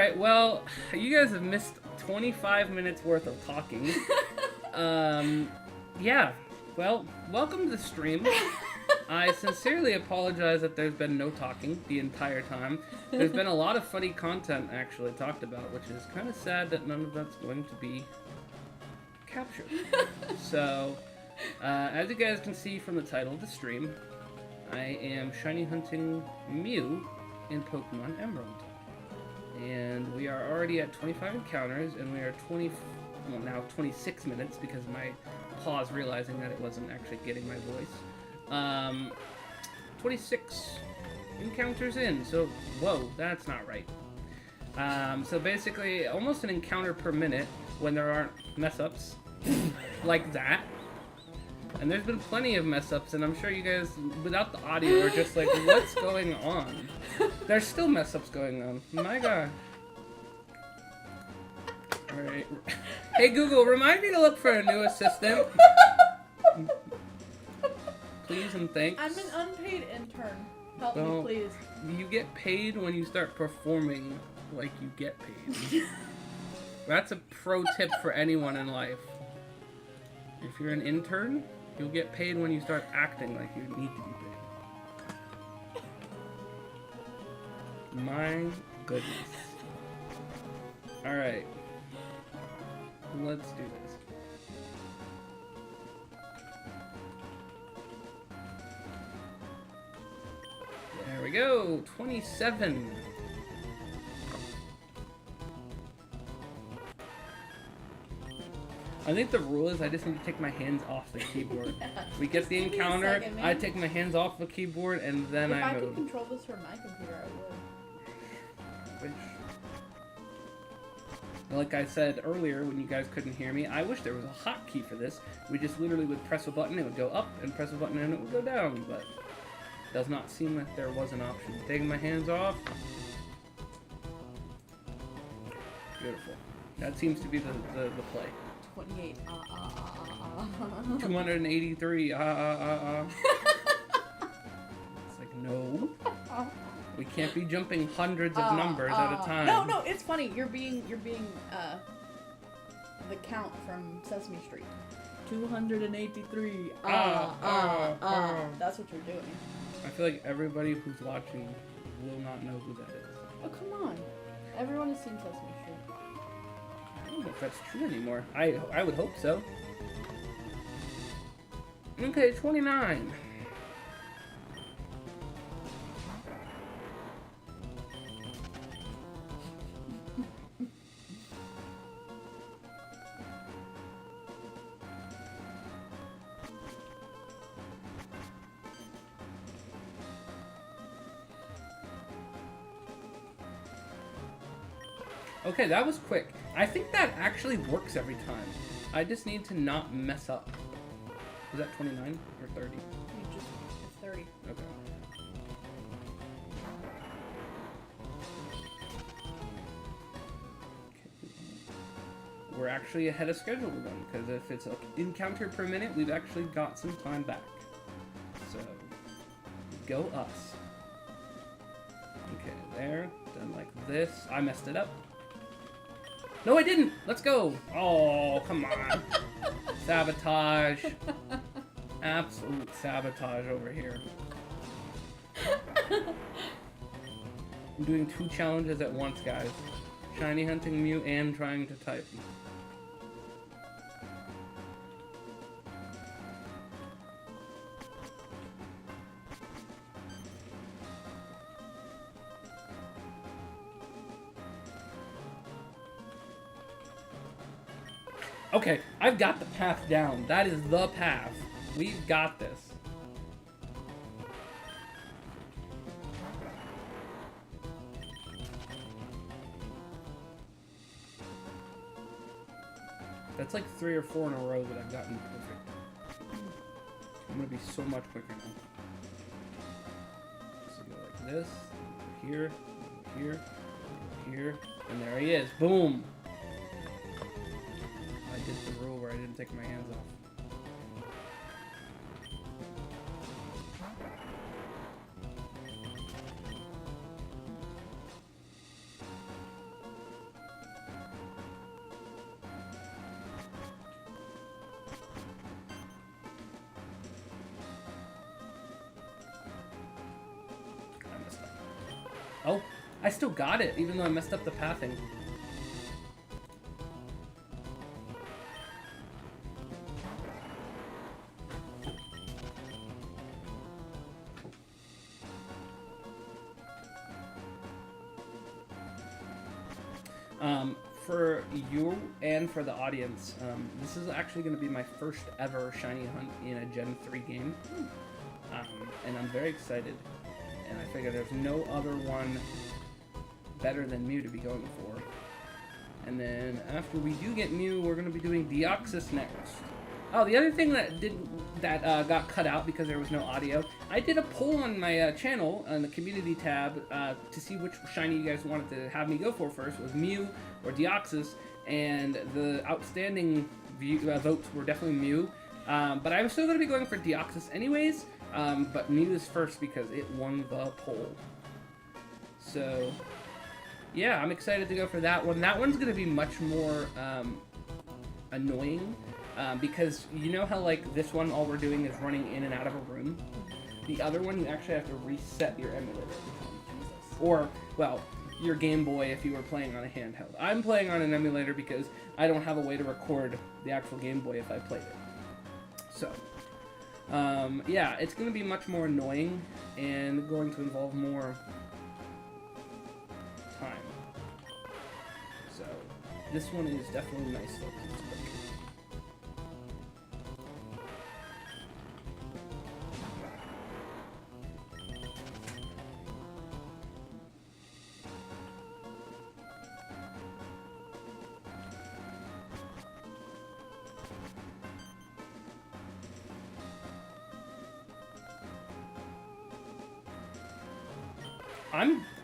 Alright, well, you guys have missed 25 minutes worth of talking. Yeah. Well, welcome to the stream. I sincerely apologize that there's been no talking the entire time. There's been a lot of funny content actually talked about, which is kind of sad that none of that's going to be captured. So, as you guys can see from the title of the stream, I am Shiny Hunting Mew in Pokemon Emerald. And we are already at 25 encounters, and we are now 26 minutes because of my pause realizing that it wasn't actually getting my voice. 26 encounters in, so whoa, that's not right. So basically, almost an encounter per minute when there aren't mess-ups like that. And there's been plenty of mess-ups, and I'm sure you guys, without the audio, are just like, what's going on? There's still mess-ups going on. My god. Alright. Hey Google, remind me to look for a new assistant. Please and thanks. I'm an unpaid intern. Help Well, me, please. You get paid when you start performing like you get paid. That's a pro tip for anyone in life. If you're an intern, you'll get paid when you start acting like you need to be paid. My goodness. Alright. Let's do this. There we go. 27. I think the rule is I just need to take my hands off the keyboard. Yeah. We get the Give me a encounter, second, man. I take my hands off the keyboard, and then If I I move. could control this from my computer, I would. Wish. Like I said earlier when you guys couldn't hear me, I wish there was a hotkey for this. We just literally would press a button, it would go up, and press a button and it would go down, but it does not seem like there was an option. Taking my hands off. Beautiful. That seems to be the play. 28. 283. It's like, no. We can't be jumping hundreds of numbers at a time. No, it's funny. You're being the count from Sesame Street. 283. That's what you're doing. I feel like everybody who's watching will not know who that is. Oh, come on. Everyone has seen Sesame Street. I don't know if that's true anymore. I would hope so. Okay, 29. Okay, that was quick. I think that actually works every time. I just need to not mess up. Was that 29 or 30? It's 30. Okay. We're actually ahead of schedule then, because if it's an encounter per minute, we've actually got some time back. So, go us. Okay, there. Done like this. I messed it up. No, I didn't! Let's go! Oh, come on. Sabotage. Absolute sabotage over here. I'm doing 2 challenges at once, guys. Shiny Hunting Mew and trying to type. Okay, I've got the path down. That is the path. We've got this. That's like 3 or 4 in a row that I've gotten perfect. I'm gonna be so much quicker now. So go like this, here, here, here, and there he is. Boom! I did the rule where I didn't take my hands off. Oh, I still got it, even though I messed up the pathing. For you and for the audience, this is actually going to be my first ever shiny hunt in a Gen 3 game. And I'm very excited. And I figure there's no other one better than Mew to be going for. And then after we do get Mew, we're going to be doing Deoxys next. Oh, the other thing that got cut out because there was no audio, I did a poll on my channel on the community tab to see which shiny you guys wanted to have me go for first. Was Mew or Deoxys, and the outstanding votes were definitely Mew. But I'm still going to be going for Deoxys anyways, but Mew is first because it won the poll. So, yeah, I'm excited to go for that one. That one's going to be much more annoying. Because you know how like this one all we're doing is running in and out of a room? The other one you actually have to reset your emulator. Or, well, your Game Boy if you were playing on a handheld. I'm playing on an emulator because I don't have a way to record the actual Game Boy if I played it. So, yeah, it's going to be much more annoying and going to involve more time. So, this one is definitely nice though.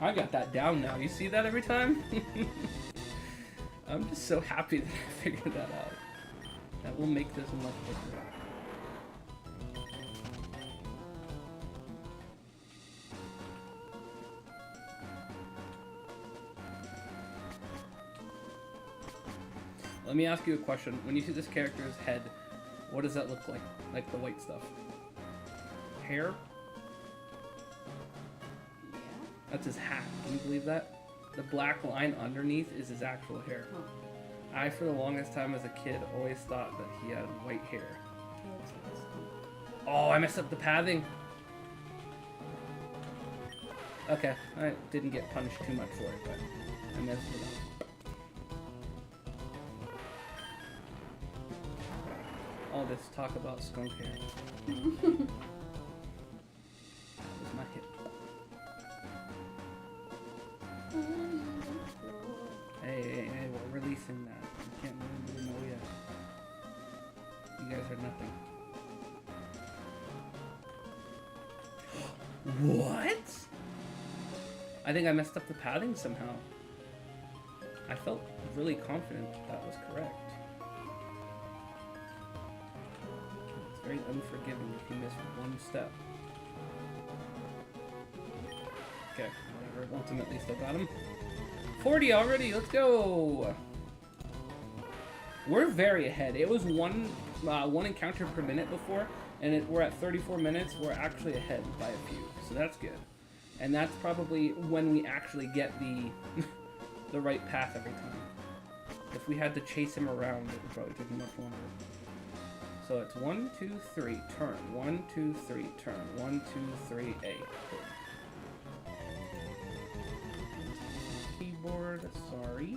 I got that down now. You see that every time? I'm just so happy that I figured that out. That will make this much better. Let me ask you a question. When you see this character's head, what does that look like? Like the white stuff? Hair? That's his hat. Can you believe that? The black line underneath is his actual hair. Huh. I, for the longest time as a kid, always thought that he had white hair. Oh, I messed up the pathing. Okay, I didn't get punished too much for it, but I messed it up. All this talk about skunk hair. That was my hip. Hey, we're releasing that. You can't really know yet. You guys are nothing. What? I think I messed up the padding somehow. I felt really confident that was correct. It's very unforgiving if you miss one step. Okay, whatever. Ultimately still got him. 40 already, let's go! We're very ahead. It was one encounter per minute before, and we're at 34 minutes. We're actually ahead by a few, so that's good. And that's probably when we actually get the the right path every time. If we had to chase him around, it would probably take much longer. So it's 1, 2, 3, turn. 1, 2, 3, turn. 1, 2, 3, A. Cool. Keyboard, sorry.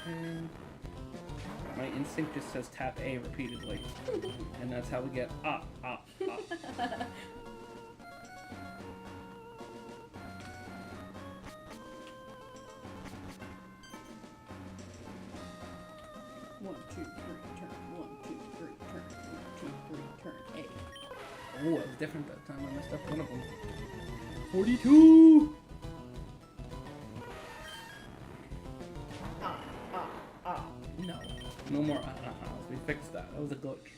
And my instinct just says tap A repeatedly. And that's how we get up, up, up. 1, 2, 3, turn. 1, 2, 3, turn. 1, 2, 3, turn. A. Oh, it was different that time. I messed up one of them. 42! No. No more We fixed that. That was a glitch.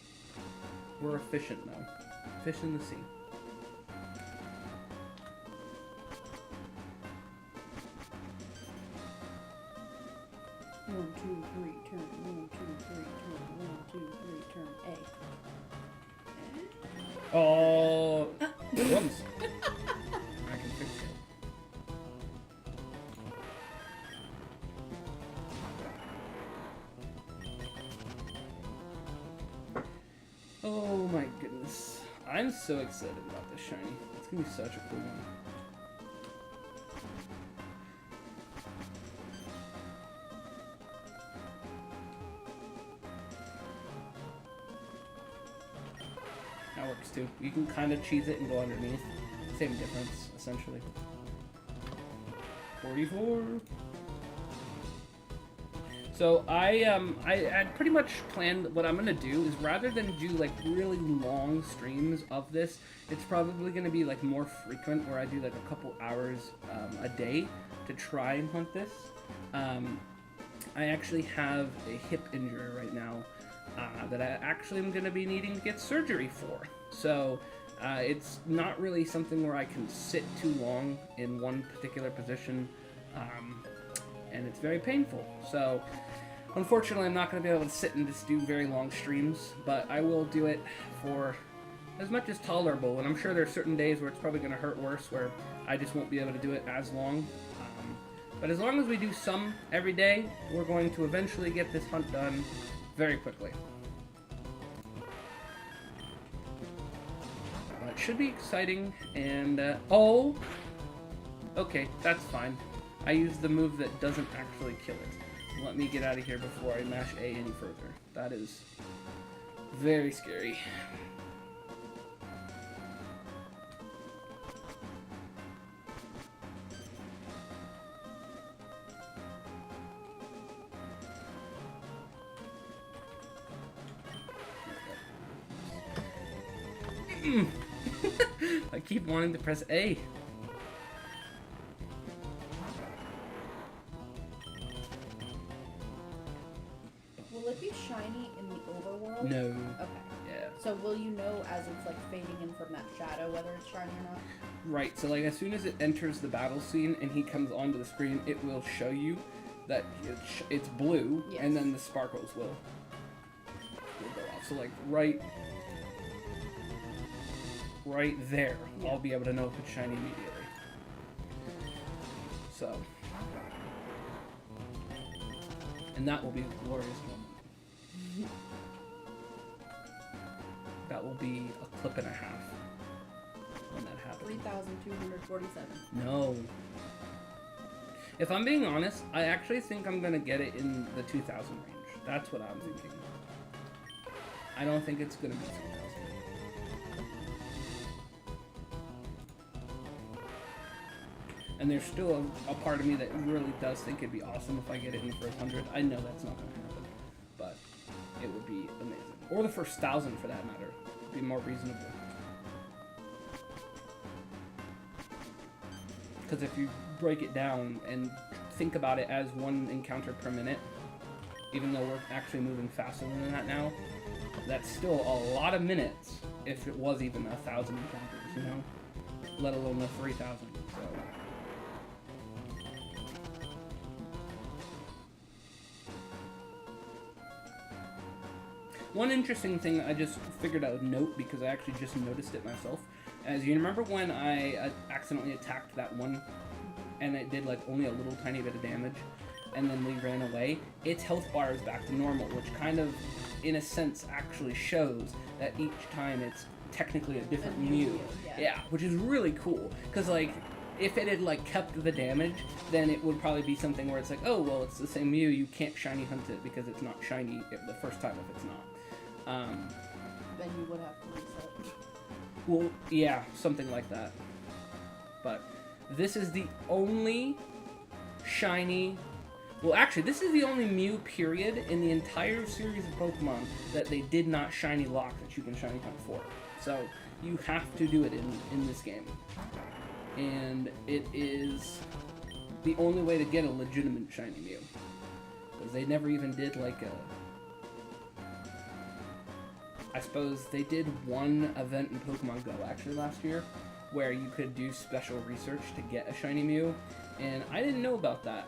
We're efficient now. Fish in the sea. One, two, three, turn. 1, 2, 3, turn. 1, 2, 3, turn. A. Oh, once. I can fix it. I'm so excited about this shiny. It's gonna be such a cool one. That works too. You can kind of cheese it and go underneath. Same difference, essentially. 44. So I had pretty much planned what I'm gonna do is rather than do like really long streams of this, it's probably gonna be like more frequent where I do like a couple hours a day to try and hunt this. I actually have a hip injury right now that I actually am gonna be needing to get surgery for. So it's not really something where I can sit too long in one particular position, and it's very painful. So unfortunately, I'm not going to be able to sit and just do very long streams, but I will do it for as much as tolerable, and I'm sure there are certain days where it's probably going to hurt worse, where I just won't be able to do it as long. But as long as we do some every day, we're going to eventually get this hunt done very quickly. It should be exciting, and oh, okay, that's fine. I used the move that doesn't actually kill it. Let me get out of here before I mash A any further. That is very scary. I keep wanting to press A. Will it be shiny in the overworld? No. Okay. Yeah. So will you know as it's like fading in from that shadow whether it's shiny or not? Right, so like as soon as it enters the battle scene and he comes onto the screen, it will show you that it's blue, Yes. and then the sparkles will go off. So like right there, Yeah. I'll be able to know if it's shiny immediately. So, and that will be a glorious moment. That will be a clip and a half when that happens. 3,247. No. If I'm being honest, I actually think I'm gonna get it in the 2,000 range. That's what I'm thinking. I don't think it's gonna be 2,000. And there's still a part of me that really does think it'd be awesome if I get it in the first 100. I know that's not gonna happen, but it would be amazing. Or the first 1,000 for that matter. It'd be more reasonable. Because if you break it down and think about it as one encounter per minute, even though we're actually moving faster than that now, that's still a lot of minutes if it was even 1,000 encounters, you know? Let alone the 3,000, so... One interesting thing I just figured I would note, because I actually just noticed it myself, as you remember when I accidentally attacked that one, and it did like only a little tiny bit of damage, and then we ran away, its health bar is back to normal, which kind of, in a sense, actually shows that each time it's technically a different Mew. Yeah, which is really cool, because like, if it had like kept the damage, then it would probably be something where it's like, oh, well, it's the same Mew, you can't shiny hunt it because it's not shiny the first time if it's not. Then you would have to reset. Well, yeah, something like that. But this is the only shiny... Well, actually, this is the only Mew, period, in the entire series of Pokemon that they did not shiny lock that you can shiny hunt for. So, you have to do it in this game. And it is the only way to get a legitimate shiny Mew. Because they never even did, like, a... I suppose they did one event in Pokemon Go actually last year where you could do special research to get a shiny Mew, and I didn't know about that,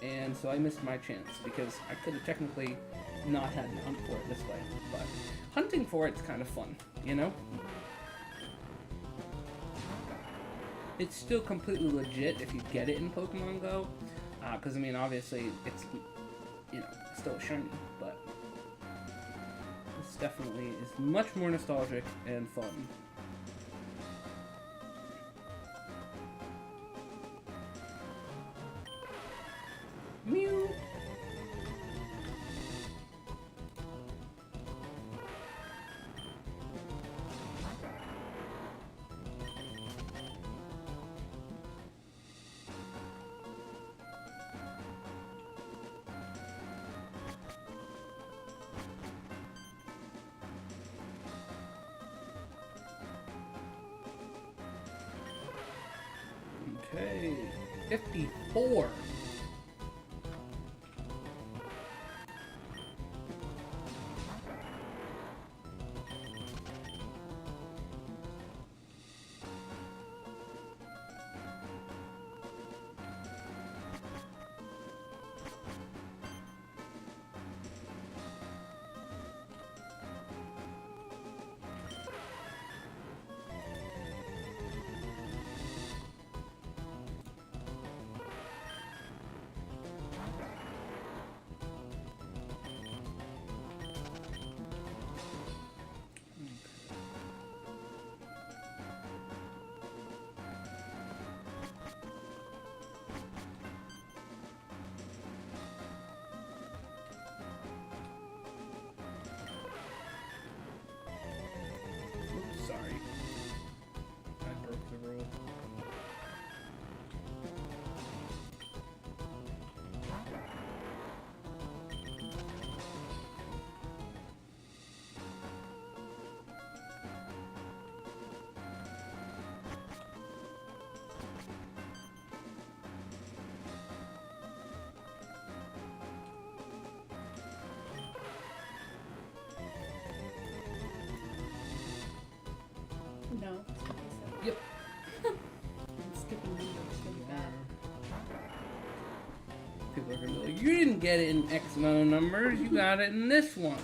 and so I missed my chance because I could have technically not had to hunt for it this way, but hunting for it's kind of fun, you know? It's still completely legit if you get it in Pokemon Go, because I mean obviously it's, you know, still shiny, but definitely is much more nostalgic and fun Okay, 54. Oops, sorry. I broke the rule. No, that's what he said. Yep. I'm skipping numbers really bad. People are gonna be like, you didn't get it in X amount of numbers, you got it in this one.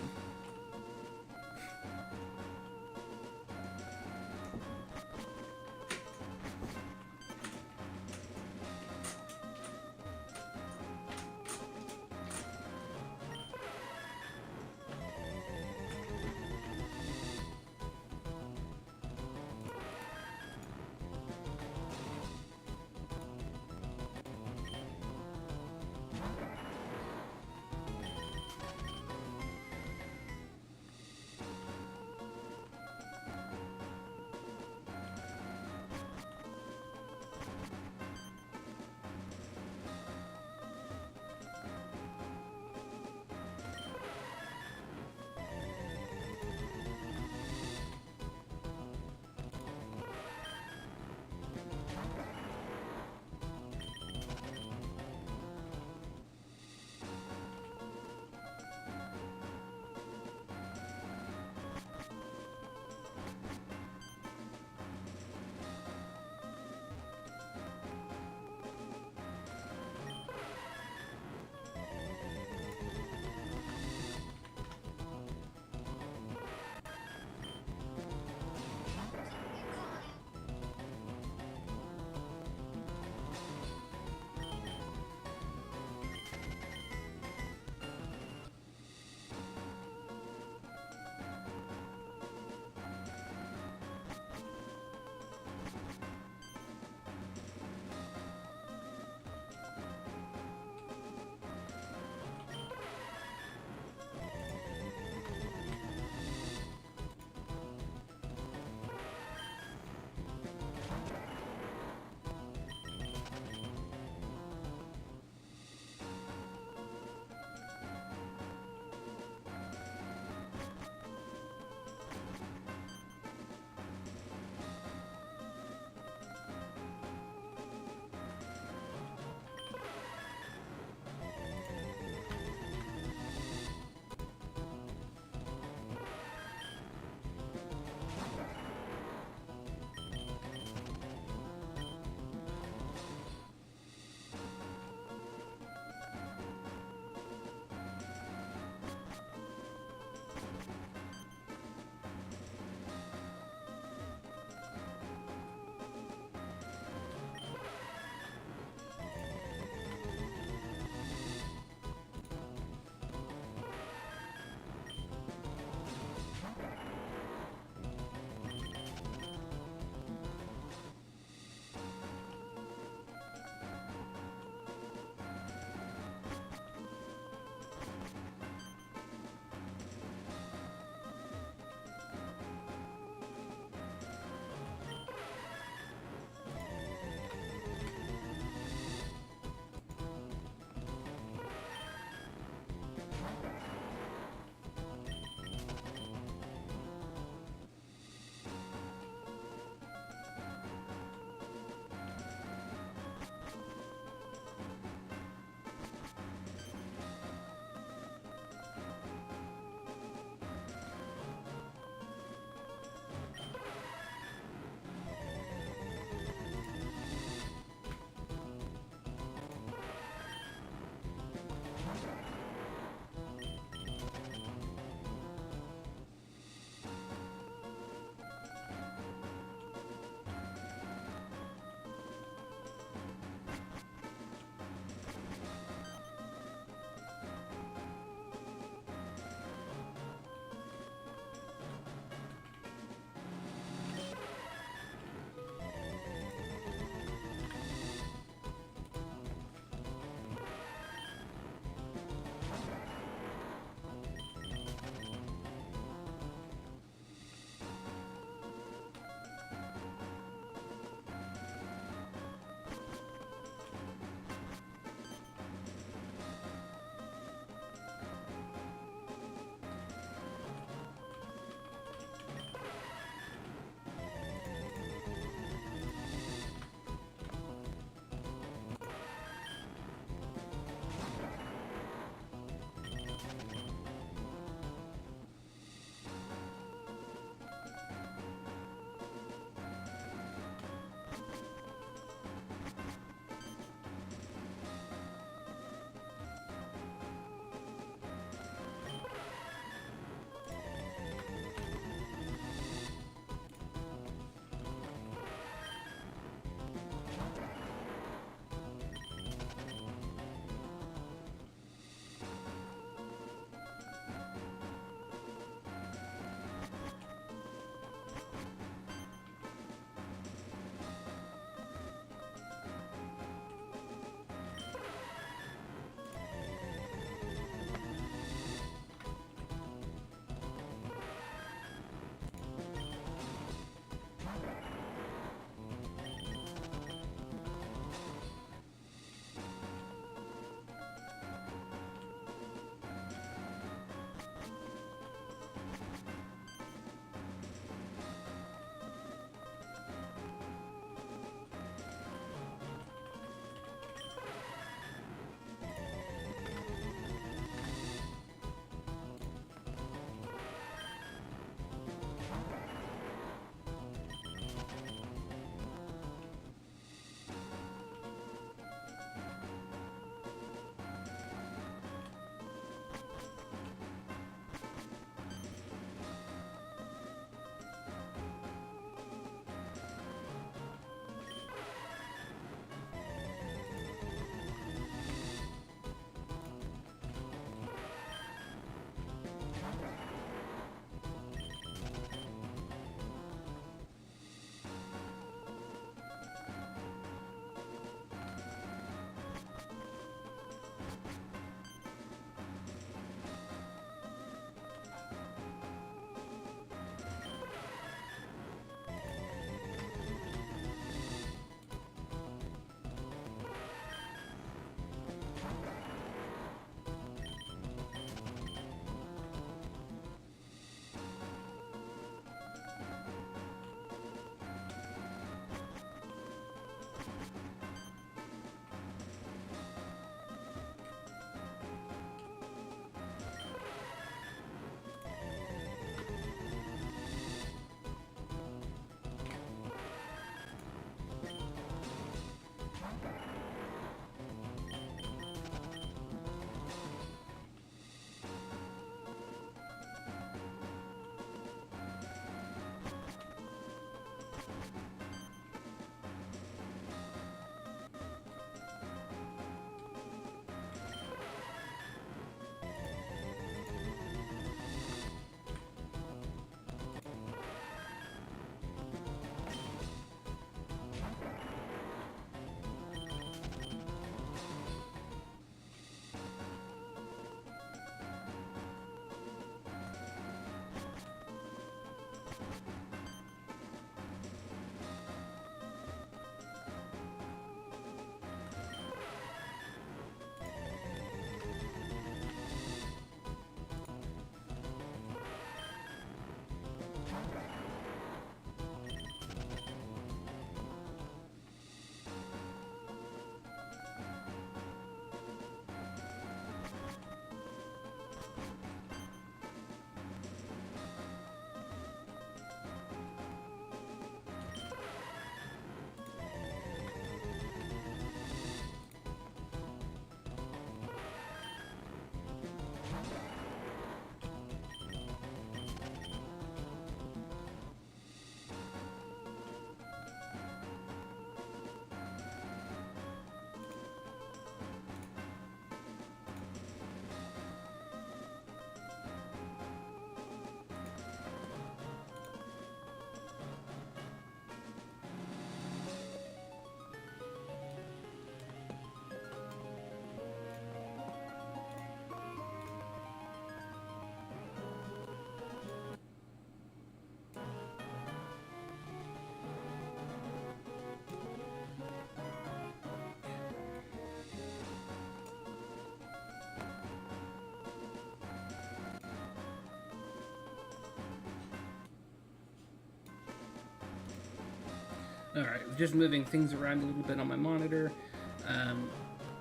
Alright, just moving things around a little bit on my monitor.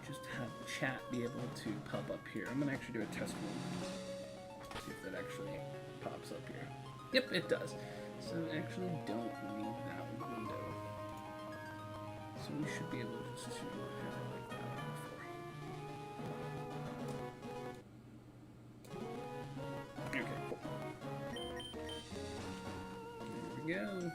Just have chat be able to pop up here. I'm gonna actually do a test one. See if that actually pops up here. Yep, it does. So actually don't leave that window. So we should be able to just have it like that before. Okay, cool. There we go.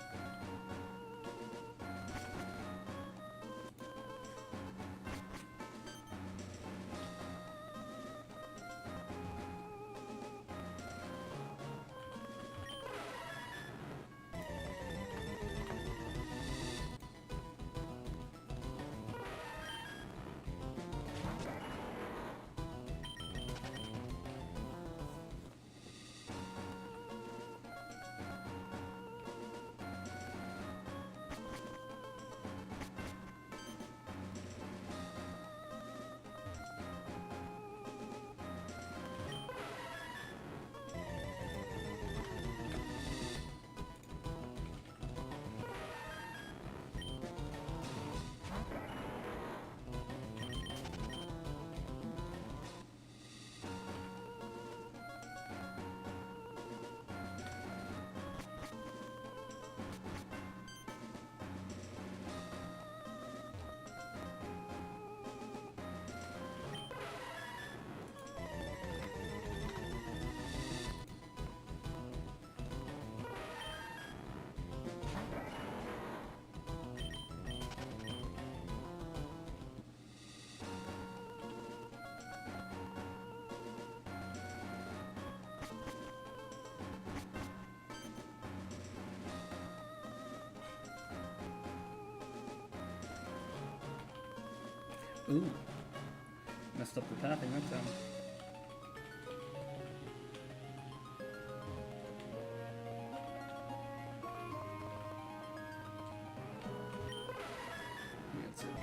Ooh. Messed up the tapping that time. It's okay.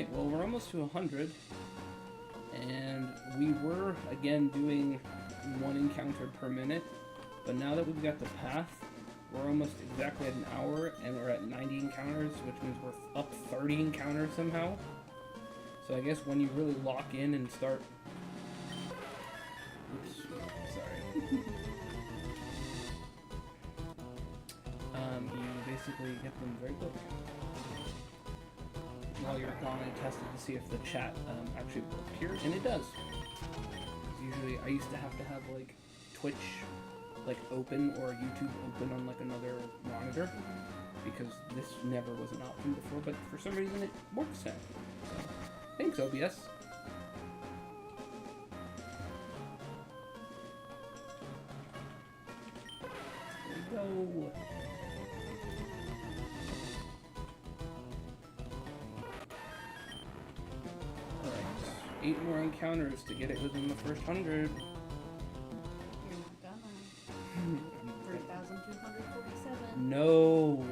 Alright, well, we're almost to 100. And we were, again, doing one encounter per minute. But now that we've got the path, we're almost exactly at an hour, and we're at 90 encounters, which means we're up 30 encounters somehow. So I guess when you really lock in and start... Oops, sorry. You basically get them very quick. While you're gone, I tested to see if the chat actually worked here, and it does. Usually, I used to have like Twitch like open or YouTube open on like another monitor because this never was an option before, but for some reason it works now. So, thanks OBS. There we go. Alright, 8 more encounters to get it within the first 100. You're not gonna. 3,247. No!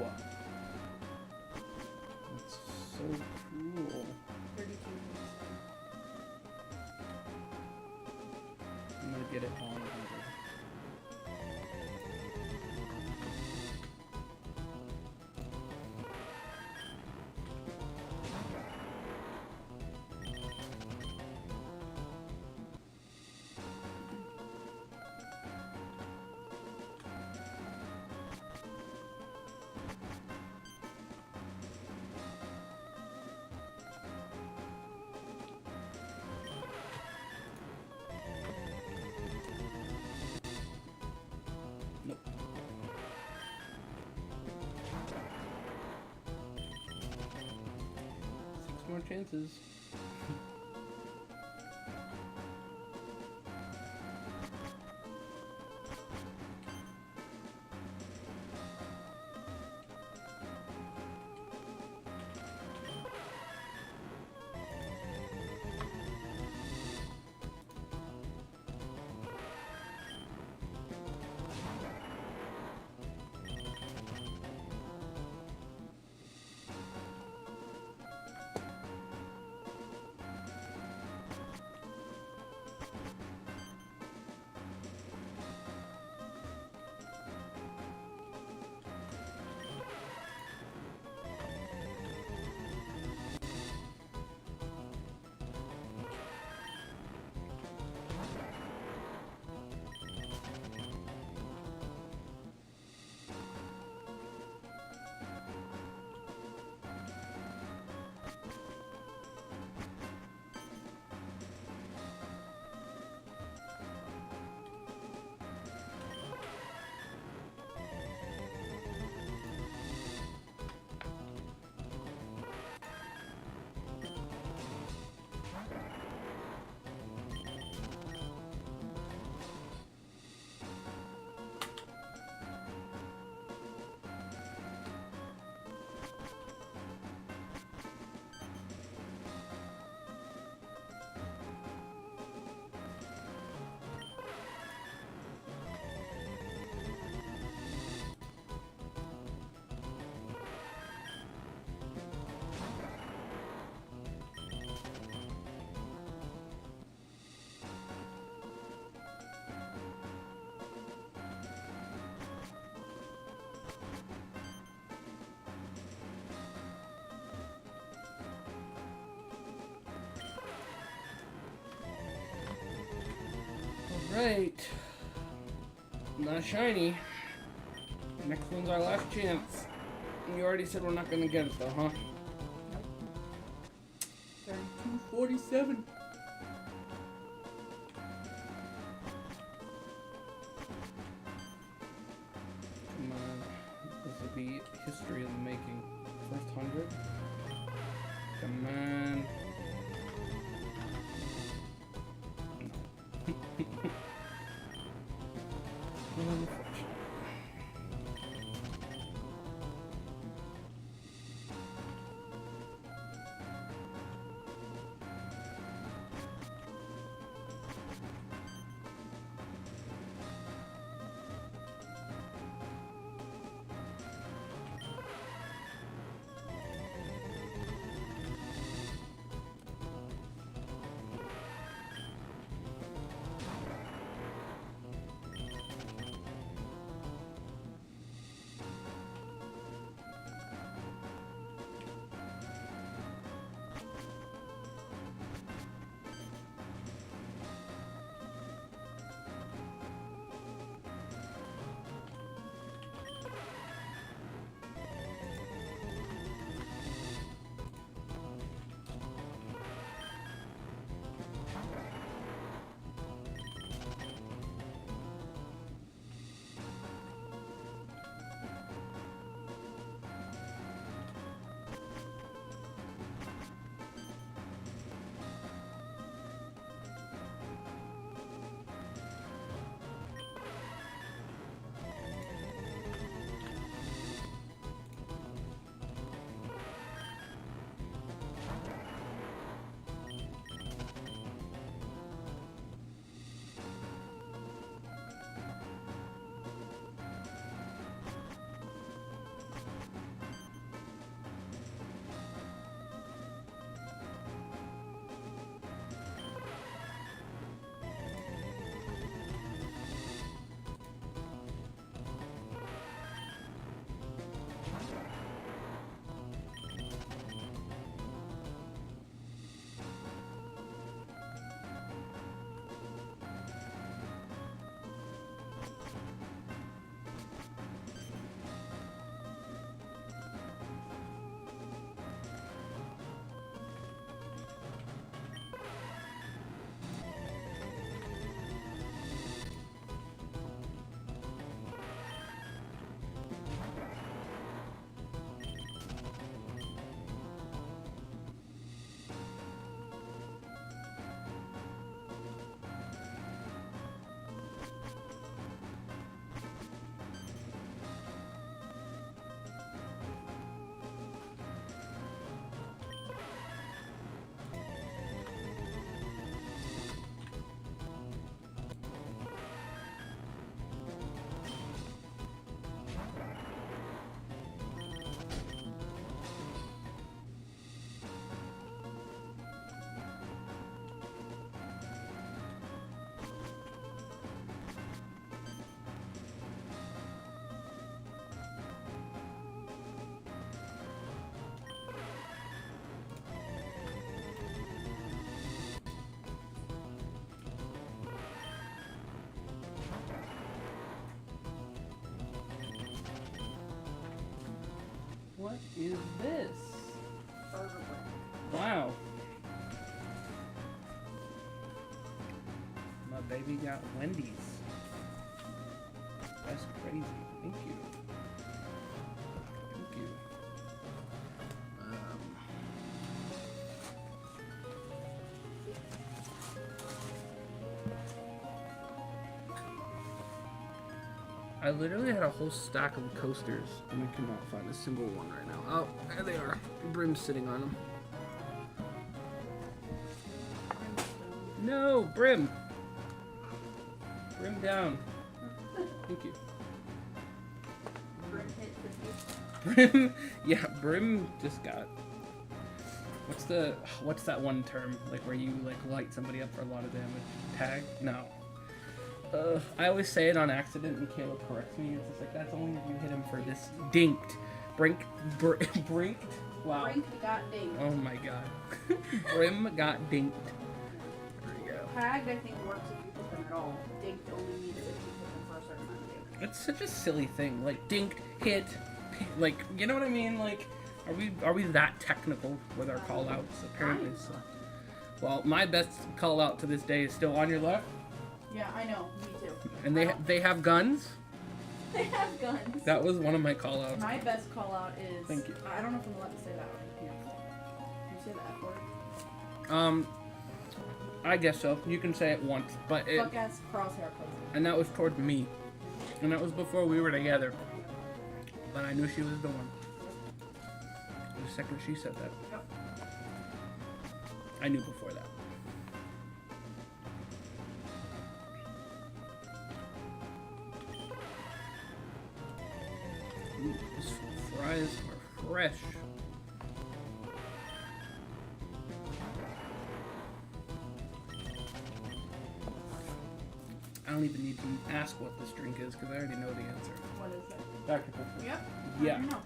That's so cool. 32. I'm gonna get it on 100. Nope. 6 more chances. Alright. Not shiny. Next one's our last chance. You already said we're not gonna get it though, huh? Nope. 3247. Come on. This will be history in the making. First 100. Come on. Unfortunate. What is this? Burger bread. Wow. My baby got Wendy's. That's crazy. Thank you. Thank you. I literally had a whole stack of coasters, and I cannot find a single one right now. Oh, there they are. Brim's sitting on them. No, Brim! Brim down. Thank you. Brim hit 50. Brim, yeah, Brim just got. What's that one term like where you like light somebody up for a lot of damage? Tag? No. I always say it on accident, and Caleb corrects me. It's just like that's only if you hit him for this dinked, brinked. Wow. Brink got dinged. Oh my god. Brim got dinked. There we go. Tagged, I think, works if you hit them at all. Dinked only means if you hit them for a certain amount of damage. It's such a silly thing. Like dinked, hit, like you know what I mean? Like, are we that technical with our call outs? Apparently so. Well, my best call out to this day is still on your left. Yeah, I know. Me too. And they have guns. They have guns. That was one of my call outs. My best call out is. Thank you. I don't know if I'm allowed to say that one here. Can you say the F word? I guess so. You can say it once, but it. Fuck ass crosshair pussy. And that was toward me. And that was before we were together. But I knew she was the one. The second she said that. Yep. I knew before that. Ooh, these fries are fresh. I don't even need to ask what this drink is because I already know the answer. What is it? Dr. Pepper. Yep. Yeah. I don't know.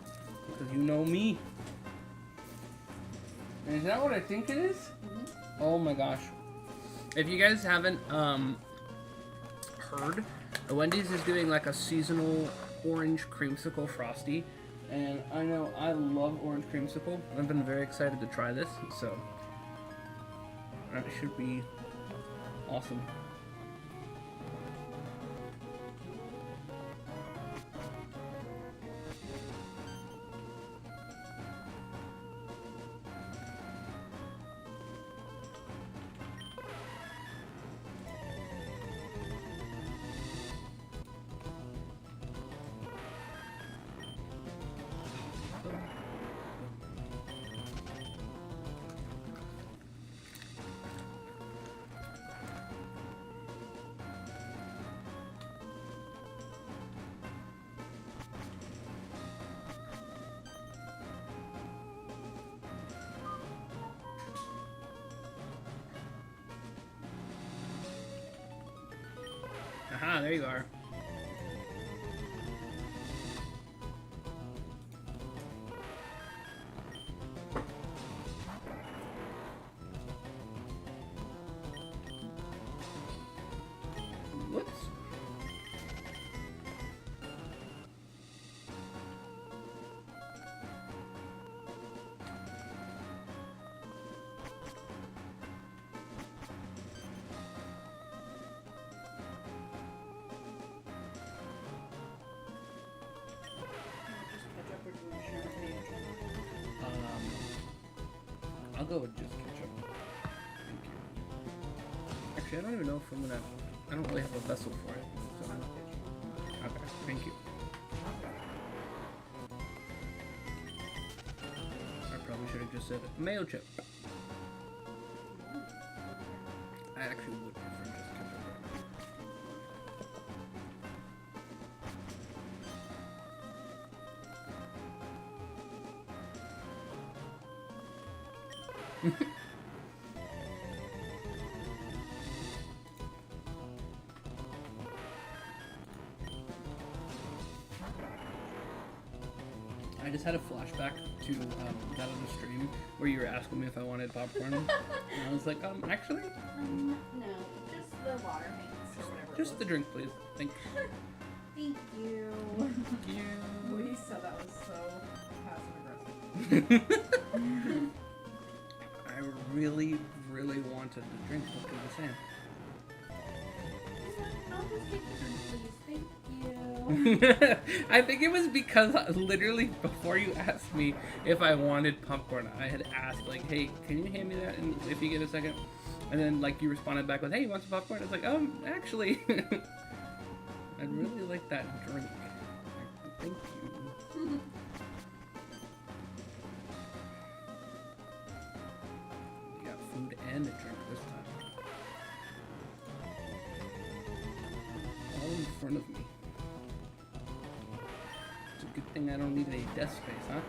Because you know me. And is that what I think it is? Mm-hmm. Oh my gosh. If you guys haven't heard, Wendy's is doing like a seasonal orange creamsicle frosty. And I know I love orange creamsicle. I've been very excited to try this. So that should be awesome. Aha, there you are. Whoops. I'll go with just ketchup. Thank you. Actually, I don't even know if I'm gonna. I don't really have a vessel for it. So. Okay, thank you. I probably should have just said mayo chip. I actually would prefer just ketchup right now. I just had a flashback to that other stream where you were asking me if I wanted popcorn, and I was like, actually, No, just the water mains or whatever. just the drink, please. Thank Thank you. you. We said that was so passive I really, really wanted the drink. What can I say? I'll just take the drink, please. Thank you. I think it was because literally before you asked me if I wanted popcorn, I had asked like, "Hey, can you hand me that if you get a second?" And then like you responded back with, "Hey, you want some popcorn?" I was like, actually, I'd really like that drink. Thank you." You got food and a drink this time. All in front of me. It's a good thing I don't need any desk space, huh?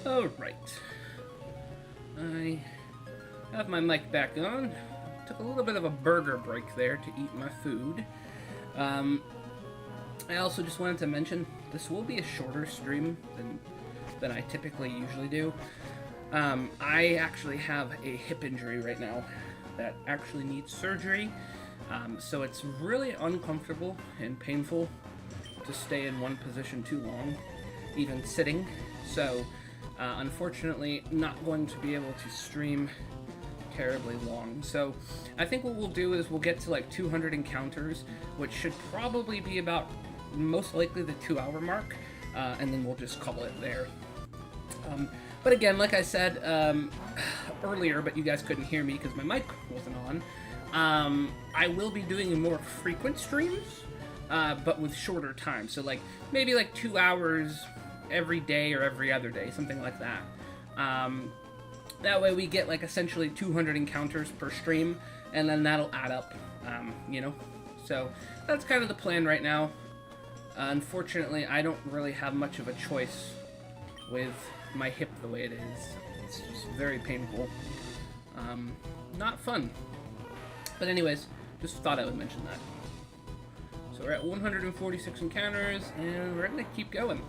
Alright. I have my mic back on. Took a little bit of a burger break there to eat my food. I also just wanted to mention this will be a shorter stream than I typically usually do. I actually have a hip injury right now that actually needs surgery, so it's really uncomfortable and painful to stay in one position too long, even sitting. So unfortunately not going to be able to stream terribly long. So I think what we'll do is we'll get to like 200 encounters, which should probably be about most likely the 2-hour mark, and then we'll just call it there. But again, like I said earlier, but you guys couldn't hear me because my mic wasn't on, I will be doing more frequent streams, but with shorter time. So like maybe like 2 hours every day or every other day, something like that. That way we get like essentially 200 encounters per stream, and then that'll add up, you know? So that's kind of the plan right now. Unfortunately, I don't really have much of a choice with my hip the way it is. It's just very painful. Not fun. But anyways, just thought I would mention that. So we're at 146 encounters, and we're gonna keep going.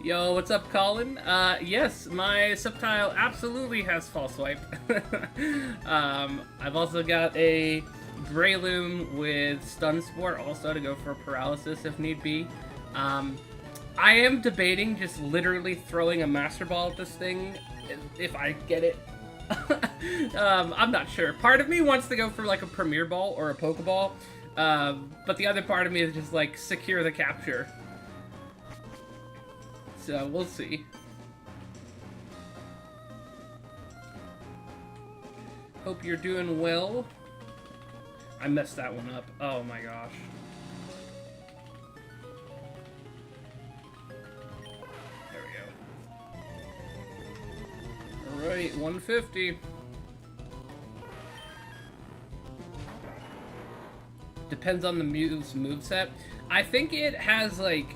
Yo, what's up, Colin? Yes, my subtile absolutely has false swipe. I've also got a Breloom with Stun Sport also to go for paralysis if need be. I am debating just literally throwing a Master Ball at this thing if I get it. I'm not sure. Part of me wants to go for like a Premier Ball or a Pokeball, but the other part of me is just like secure the capture. So we'll see. Hope you're doing well. I messed that one up. Oh my gosh. There we go. Alright, 150. Depends on the Mew's moveset. I think it has like...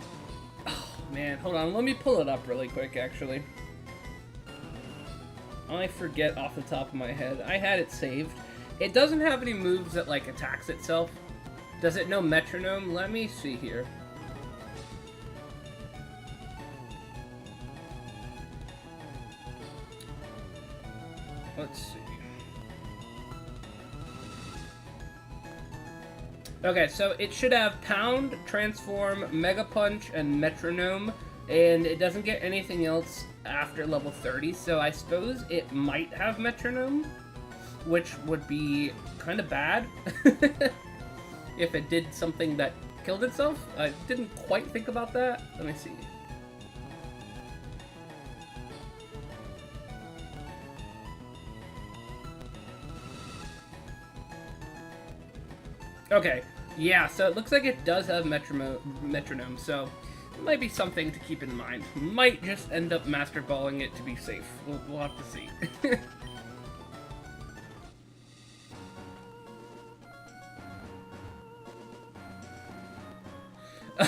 Man, hold on, let me pull it up really quick, actually. I forget off the top of my head. I had it saved. It doesn't have any moves that, like, attacks itself. Does it know Metronome? Let me see here. Let's see. Okay, so it should have Pound, Transform, Mega Punch, and Metronome, and it doesn't get anything else after level 30, so I suppose it might have Metronome, which would be kind of bad if it did something that killed itself. I didn't quite think about that. Let me see. Okay, Yeah, so it looks like it does have metronome, so it might be something to keep in mind. Might just end up master balling it to be safe. We'll have to see.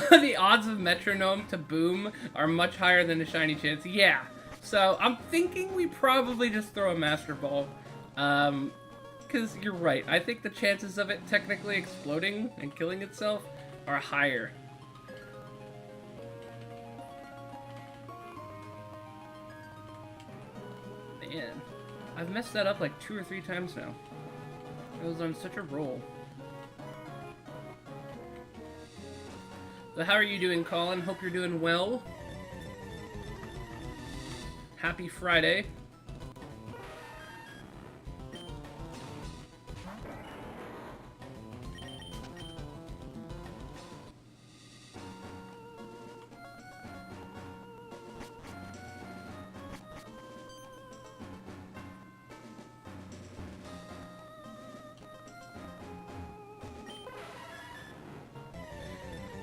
The odds of metronome to boom are much higher than the shiny chance. Yeah, so I'm thinking we probably just throw a master ball. Because you're right. I think the chances of it technically exploding and killing itself are higher. Man, I've messed that up like 2 or 3 times now. I was on such a roll. So how are you doing, Colin? Hope you're doing well. Happy Friday.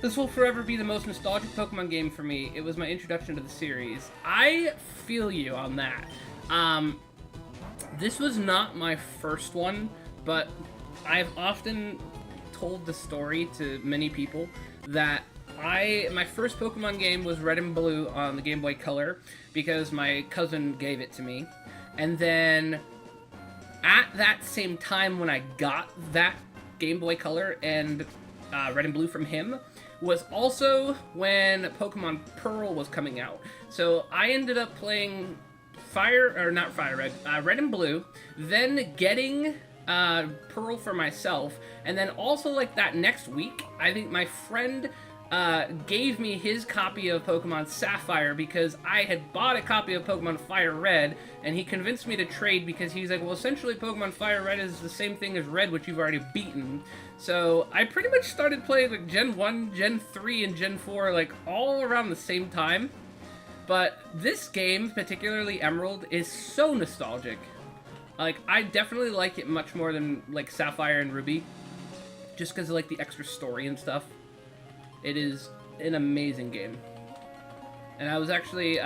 This will forever be the most nostalgic Pokemon game for me. It was my introduction to the series. I feel you on that. This was not my first one, but I've often told the story to many people that my first Pokemon game was Red and Blue on the Game Boy Color because my cousin gave it to me. And then at that same time when I got that Game Boy Color and Red and Blue from him, was also when Pokemon Pearl was coming out. So I ended up playing Red and Blue, then getting Pearl for myself, and then also like that next week, I think my friend gave me his copy of Pokemon Sapphire because I had bought a copy of Pokemon Fire Red, and he convinced me to trade because he's like, well, essentially Pokemon Fire Red is the same thing as Red, which you've already beaten. So I pretty much started playing like Gen 1, Gen 3, and Gen 4 like all around the same time. But this game, particularly Emerald, is so nostalgic. Like, I definitely like it much more than like Sapphire and Ruby, just because of like the extra story and stuff. It is an amazing game. And I was actually,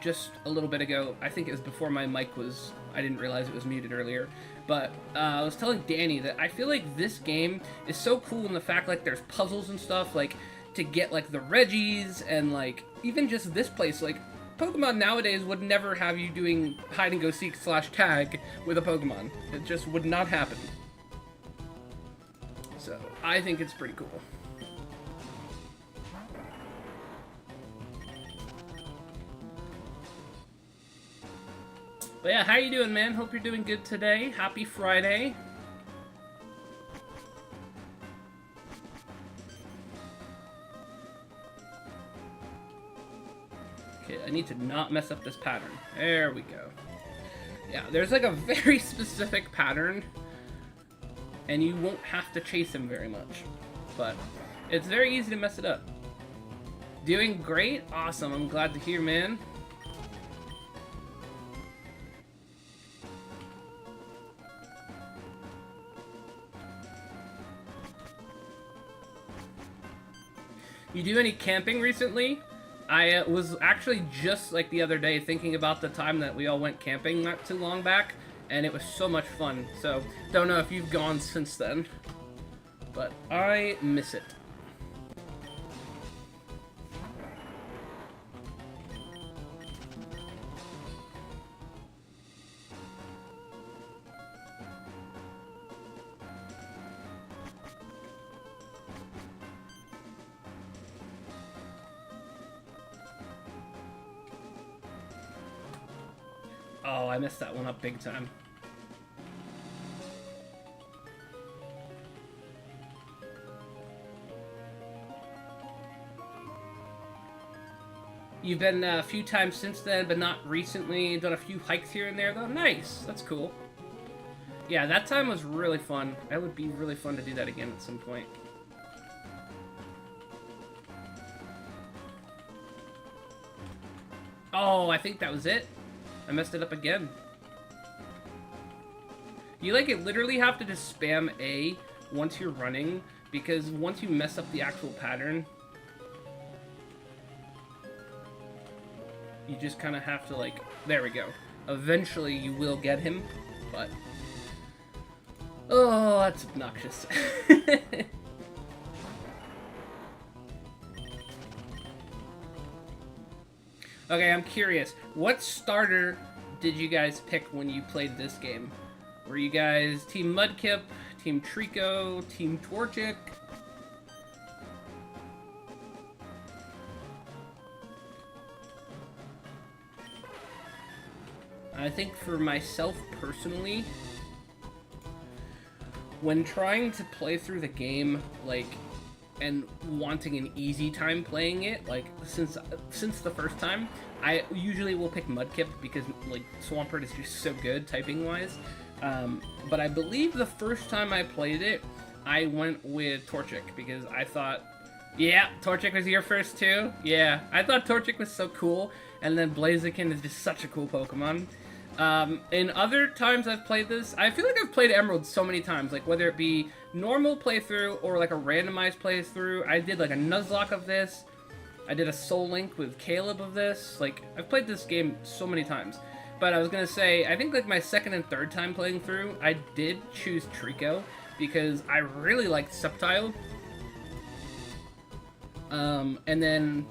just a little bit ago, I think it was before my mic was, I didn't realize it was muted earlier, but I was telling Danny that I feel like this game is so cool in the fact, like, there's puzzles and stuff, like, to get, like, the Reggies, and, like, even just this place, like, Pokemon nowadays would never have you doing hide-and-go-seek / tag with a Pokemon. It just would not happen. So, I think it's pretty cool. But yeah, how you doing, man? Hope you're doing good today. Happy Friday. Okay, I need to not mess up this pattern. There we go. Yeah, there's like a very specific pattern, and you won't have to chase him very much. But it's very easy to mess it up. Doing great? Awesome. I'm glad to hear, man. You do any camping recently? I was actually just like the other day thinking about the time that we all went camping not too long back, and it was so much fun. So, don't know if you've gone since then, but I miss it. Oh, I messed that one up big time. You've been a few times since then, but not recently. Done a few hikes here and there, though. Nice. That's cool. Yeah, that time was really fun. That would be really fun to do that again at some point. Oh, I think that was it. I messed it up again. You, like, literally have to just spam A once you're running because once you mess up the actual pattern, you just kind of have to, like, there we go. Eventually you will get him, but oh, that's obnoxious. Okay, I'm curious. What starter did you guys pick when you played this game? Were you guys Team Mudkip, Team Trico, Team Torchic? I think for myself personally, when trying to play through the game, like, and wanting an easy time playing it, like, since the first time, I usually will pick Mudkip because, like, Swampert is just so good typing-wise. But I believe the first time I played it, I went with Torchic because I thought, yeah, Torchic was your first too? Yeah, I thought Torchic was so cool, and then Blaziken is just such a cool Pokemon. In other times I've played this, I feel like I've played Emerald so many times, like whether it be normal playthrough or like a randomized playthrough. I did like a Nuzlocke of this, I did a Soul Link with Caleb of this, like I've played this game so many times. But I was gonna say, I think like my second and third time playing through, I did choose Trico because I really liked Sceptile. And then,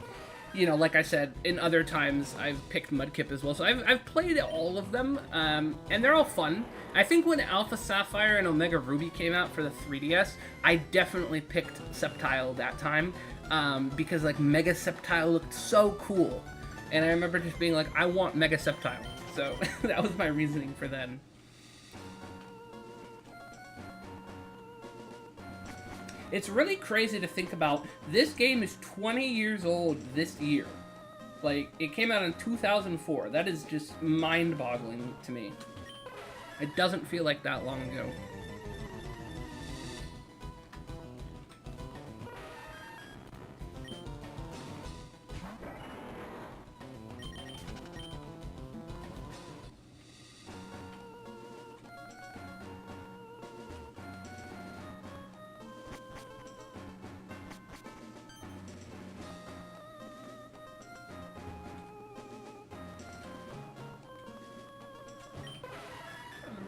you know, like I said, in other times, I've picked Mudkip as well. So I've played all of them, and they're all fun. I think when Alpha Sapphire and Omega Ruby came out for the 3DS, I definitely picked Sceptile that time, because, like, Mega Sceptile looked so cool. And I remember just being like, I want Mega Sceptile. So that was my reasoning for then. It's really crazy to think about. This game is 20 years old this year. Like, it came out in 2004. That is just mind-boggling to me. It doesn't feel like that long ago.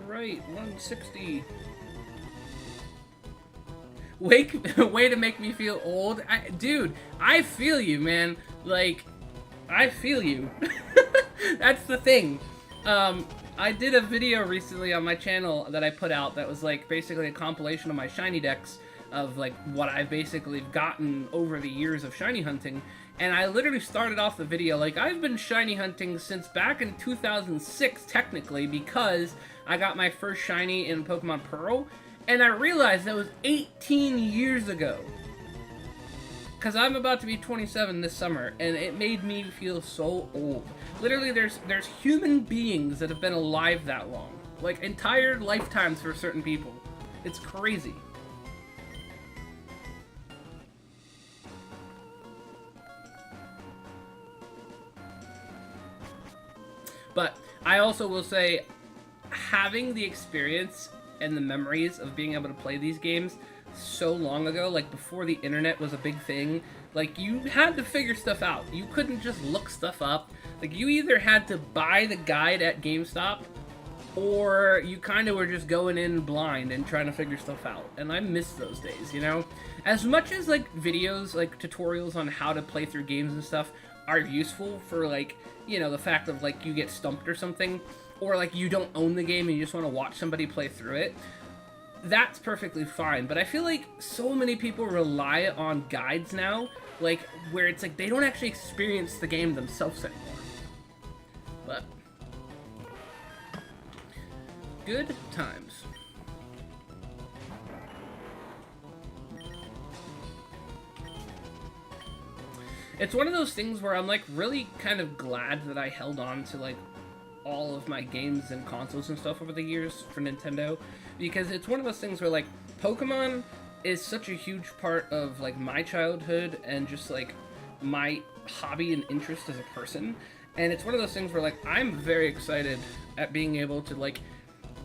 Right, 160. Way to make me feel old. Dude, I feel you, man. Like, I feel you. That's the thing. I did a video recently on my channel that I put out that was like basically a compilation of my shiny decks of like what I've basically gotten over the years of shiny hunting. And I literally started off the video like, I've been shiny hunting since back in 2006, technically, because I got my first shiny in Pokemon Pearl, and I realized that was 18 years ago. Because I'm about to be 27 this summer, and it made me feel so old. Literally, there's human beings that have been alive that long. Like, entire lifetimes for certain people. It's crazy. But I also will say, having the experience and the memories of being able to play these games so long ago, like before the internet was a big thing, like you had to figure stuff out. You couldn't just look stuff up. Like you either had to buy the guide at GameStop, or you kind of were just going in blind and trying to figure stuff out. And I miss those days, you know? As much as like videos, like tutorials on how to play through games and stuff are useful for like, you know, the fact of like you get stumped or something, or like you don't own the game and you just want to watch somebody play through it, that's perfectly fine. But I feel like so many people rely on guides now, like where it's like they don't actually experience the game themselves anymore. But good times. It's one of those things where I'm like really kind of glad that I held on to like all of my games and consoles and stuff over the years for Nintendo, because it's one of those things where like Pokemon is such a huge part of like my childhood and just like my hobby and interest as a person. And it's one of those things where like I'm very excited at being able to like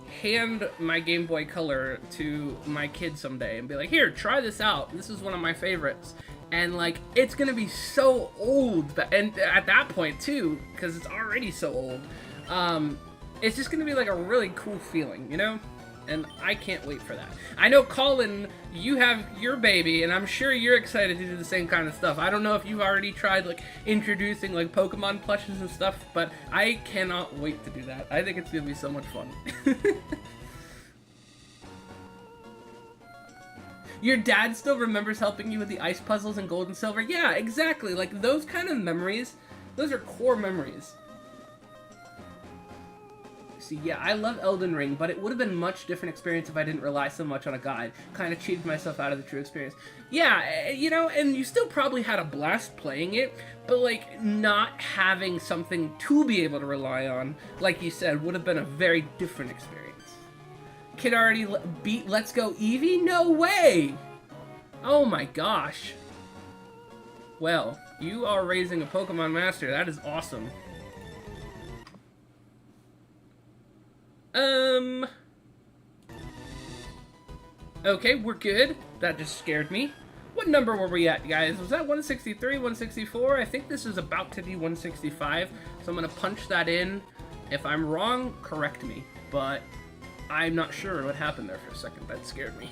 hand my Game Boy Color to my kid someday and be like, here, try this out. This is one of my favorites. And, like, it's gonna be so old, and at that point, too, because it's already so old, it's just gonna be, like, a really cool feeling, you know? And I can't wait for that. I know, Colin, you have your baby, and I'm sure you're excited to do the same kind of stuff. I don't know if you've already tried, like, introducing, like, Pokemon plushes and stuff, but I cannot wait to do that. I think it's gonna be so much fun. Your dad still remembers helping you with the ice puzzles in Gold and Silver? Yeah, exactly. Like, those kind of memories, those are core memories. See, yeah, I love Elden Ring, but it would have been a much different experience if I didn't rely so much on a guide. Kind of cheated myself out of the true experience. Yeah, you know, and you still probably had a blast playing it, but, like, not having something to be able to rely on, like you said, would have been a very different experience. Kid already beat Let's Go Eevee? No way! Oh my gosh. Well, you are raising a Pokemon Master. That is awesome. Okay, we're good. That just scared me. What number were we at, guys? Was that 163, 164? I think this is about to be 165, so I'm gonna punch that in. If I'm wrong, correct me, but I'm not sure what happened there for a second. That scared me.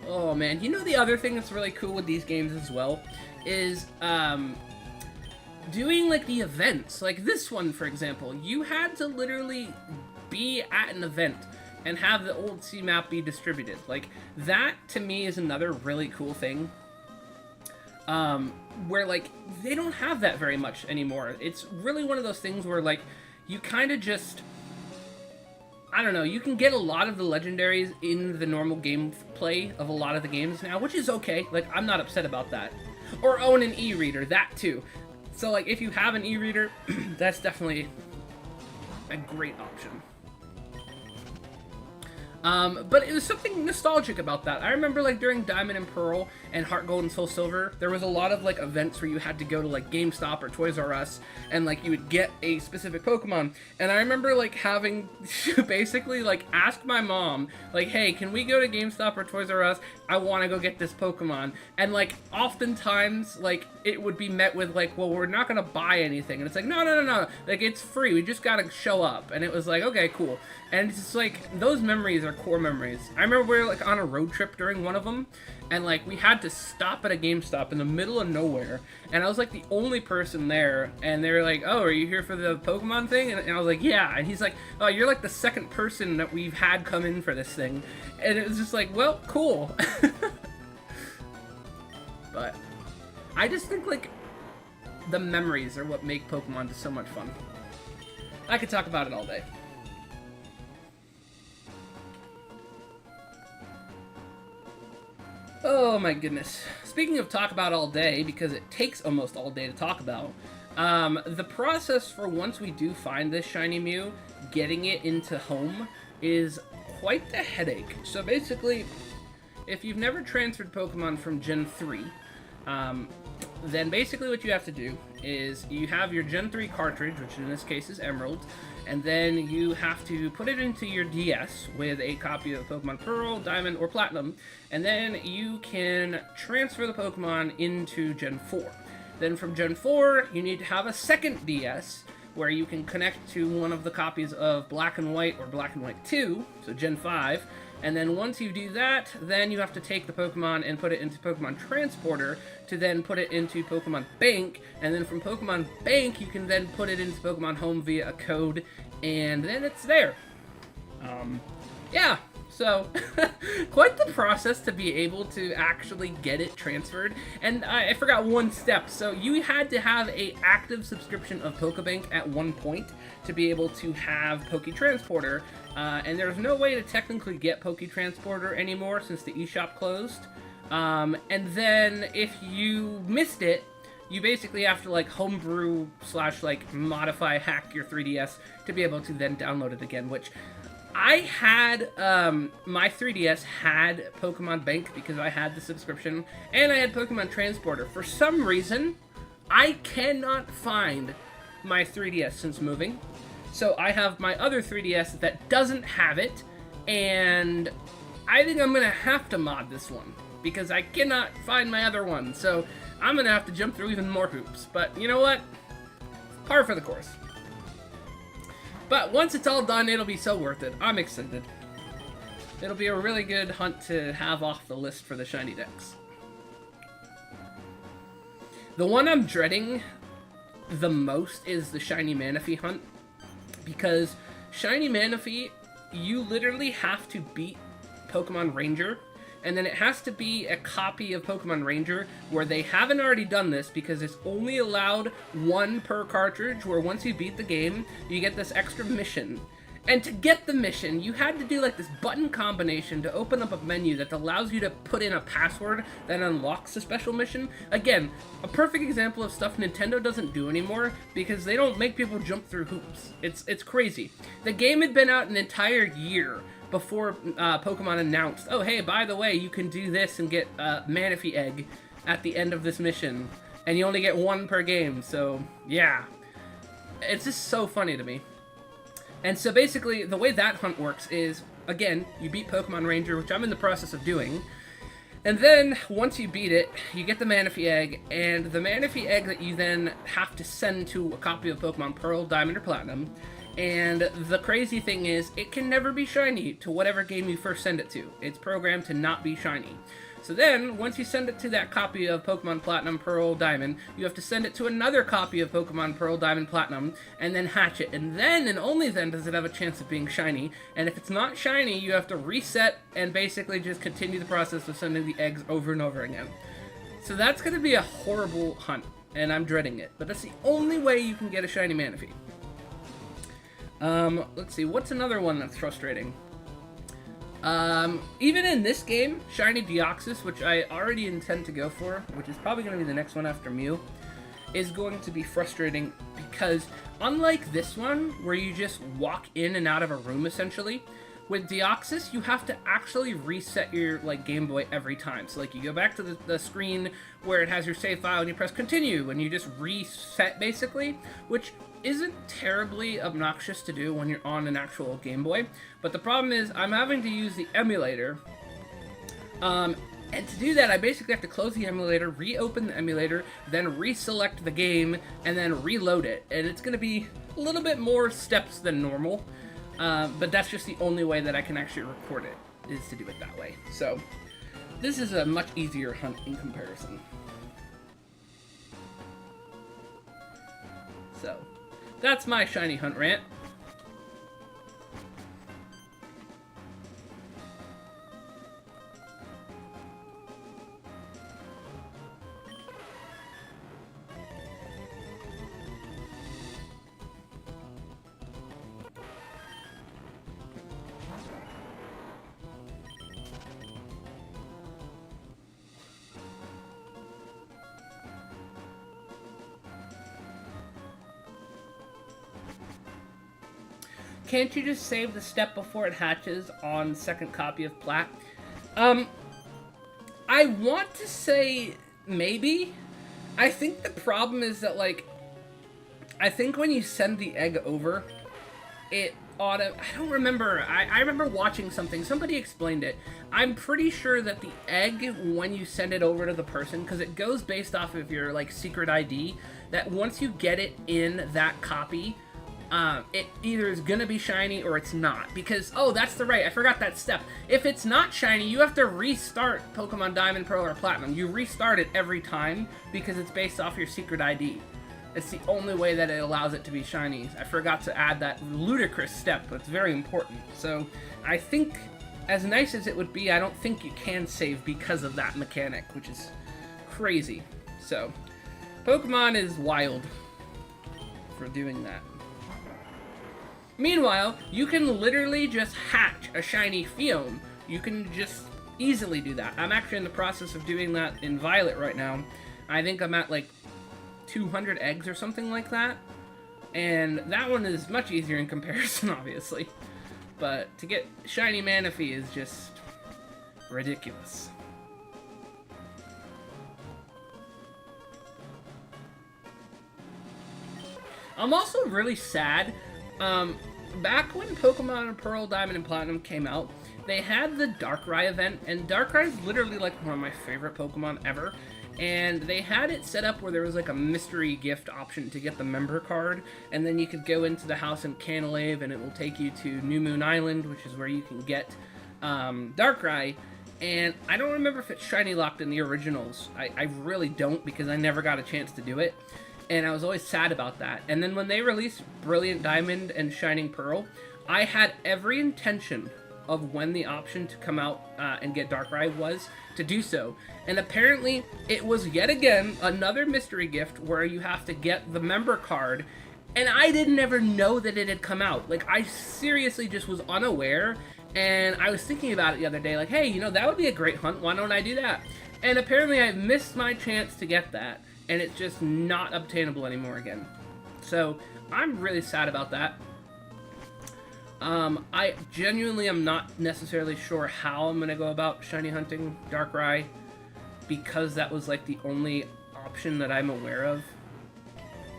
Oh man, you know the other thing that's really cool with these games as well is doing like the events. Like this one, for example, you had to literally be at an event and have the old C map be distributed. Like that to me is another really cool thing. Where, like, they don't have that very much anymore. It's really one of those things where, like, you kind of just... I don't know, you can get a lot of the legendaries in the normal gameplay of a lot of the games now, which is okay. Like, I'm not upset about that. Or own an e-reader, that too. So, like, if you have an e-reader, that's definitely a great option. But it was something nostalgic about that. I remember, like, during Diamond and Pearl and Heart Gold and Soul Silver, there was a lot of, like, events where you had to go to, like, GameStop or Toys R Us, and, like, you would get a specific Pokemon. And I remember, like, having to basically, like, ask my mom, like, hey, can we go to GameStop or Toys R Us? I want to go get this Pokemon. And, like, oftentimes, like, it would be met with, like, well, we're not going to buy anything. And it's like, no, no, no, no. Like, it's free. We just got to show up. And it was like, okay, cool. And it's just, like, those memories are core memories. I remember we were, like, on a road trip during one of them, and, like, we had to stop at a GameStop in the middle of nowhere, and I was, like, the only person there, and they were like, oh, are you here for the Pokemon thing? And I was like, yeah. And he's like, oh, you're, like, the second person that we've had come in for this thing. And it was just like, well, cool. But I just think, like, the memories are what make Pokemon just so much fun. I could talk about it all day. Oh my goodness. Speaking of talk about all day, because it takes almost all day to talk about, the process for once we do find this Shiny Mew, getting it into home is quite the headache. So basically, if you've never transferred Pokemon from Gen 3, then basically what you have to do is you have your Gen 3 cartridge, which in this case is Emerald, and then you have to put it into your DS with a copy of Pokemon Pearl, Diamond, or Platinum, and then you can transfer the Pokemon into Gen 4. Then from Gen 4, you need to have a second DS where you can connect to one of the copies of Black and White or Black and White 2, so Gen 5, and then once you do that, then you have to take the Pokemon and put it into Pokemon Transporter to then put it into Pokemon Bank, and then from Pokemon Bank, you can then put it into Pokemon Home via a code, and then it's there. Yeah, so quite the process to be able to actually get it transferred. And I forgot one step. So you had to have a active subscription of Pokebank at one point to be able to have Poke Transporter. And there's no way to technically get Poke Transporter anymore since the eShop closed. And then if you missed it, you basically have to like homebrew / like modify hack your 3DS to be able to then download it again, which I had, my 3DS had Pokemon Bank because I had the subscription, and I had Pokemon Transporter. For some reason, I cannot find my 3DS since moving. So I have my other 3DS that doesn't have it, and I think I'm gonna have to mod this one because I cannot find my other one. So I'm gonna have to jump through even more hoops. But you know what? Par for the course. But once it's all done, it'll be so worth it. I'm excited. It'll be a really good hunt to have off the list for the shiny decks. The one I'm dreading the most is the Shiny Manaphy hunt, because Shiny Manaphy, you literally have to beat Pokemon Ranger, and then it has to be a copy of Pokemon Ranger where they haven't already done this, because it's only allowed one per cartridge, where once you beat the game, you get this extra mission. And to get the mission, you had to do like this button combination to open up a menu that allows you to put in a password that unlocks the special mission. Again, a perfect example of stuff Nintendo doesn't do anymore because they don't make people jump through hoops. It's crazy. The game had been out an entire year before Pokemon announced, oh hey, by the way, you can do this and get a Manaphy egg at the end of this mission. And you only get one per game, so yeah. It's just so funny to me. And so basically, the way that hunt works is, again, you beat Pokemon Ranger, which I'm in the process of doing, and then, once you beat it, you get the Manaphy egg, and the Manaphy egg that you then have to send to a copy of Pokemon Pearl, Diamond, or Platinum, and the crazy thing is, it can never be shiny to whatever game you first send it to. It's programmed to not be shiny. So then, once you send it to that copy of Pokemon Platinum, Pearl, Diamond, you have to send it to another copy of Pokemon Pearl, Diamond, Platinum, and then hatch it. And then, and only then, does it have a chance of being shiny. And if it's not shiny, you have to reset and basically just continue the process of sending the eggs over and over again. So that's going to be a horrible hunt, and I'm dreading it. But that's the only way you can get a shiny Manaphy. Let's see, what's another one that's frustrating? Even in this game, Shiny Deoxys, which I already intend to go for, which is probably going to be the next one after Mew, is going to be frustrating because unlike this one, where you just walk in and out of a room essentially, with Deoxys, you have to actually reset your Game Boy every time. So you go back to the screen where it has your save file and you press continue and you just reset basically, which isn't terribly obnoxious to do when you're on an actual Game Boy. But the problem is I'm having to use the emulator. And to do that, I basically have to close the emulator, reopen the emulator, then reselect the game, and then reload it. And it's going to be a little bit more steps than normal. But that's just the only way that I can actually record it, is to do it that way. So, this is a much easier hunt in comparison. So, that's my shiny hunt rant. Can't you just save the step before it hatches on second copy of Plat? I want to say maybe. I think the problem is that, I think when you send the egg over, it I don't remember. I remember watching something. Somebody explained it. I'm pretty sure that the egg, when you send it over to the person, because it goes based off of your, secret ID, that once you get it in that copy, it either is gonna be shiny or it's not. Because, oh, that's I forgot that step. If it's not shiny, you have to restart Pokemon Diamond, Pearl, or Platinum. You restart it every time because it's based off your secret ID. It's the only way that it allows it to be shiny. I forgot to add that ludicrous step, but it's very important. So, I think, as nice as it would be, I don't think you can save because of that mechanic, which is crazy. So, Pokemon is wild for doing that. Meanwhile, you can literally just hatch a shiny Phione. You can just easily do that. I'm actually in the process of doing that in Violet right now. I think I'm at 200 eggs or something like that. And that one is much easier in comparison, obviously. But to get shiny Manaphy is just ridiculous. I'm also really sad. Back when Pokemon Pearl, Diamond, and Platinum came out, they had the Darkrai event, and Darkrai is literally like one of my favorite Pokemon ever. And they had it set up where there was like a mystery gift option to get the member card, and then you could go into the house in Canalave, and it will take you to New Moon Island, which is where you can get Darkrai. And I don't remember if it's shiny locked in the originals. I really don't, because I never got a chance to do it. And I was always sad about that. And then when they released Brilliant Diamond and Shining Pearl, I had every intention of when the option to come out and get Darkrai was to do so. And apparently it was yet again another mystery gift where you have to get the member card, and I didn't ever know that it had come out. Like, I seriously just was unaware, and I was thinking about it the other day, like, hey, you know, that would be a great hunt, why don't I do that? And apparently I missed my chance to get that, and it's just not obtainable anymore again. So I'm really sad about that. I genuinely am not necessarily sure how I'm going to go about shiny hunting Darkrai, because that was like the only option that I'm aware of.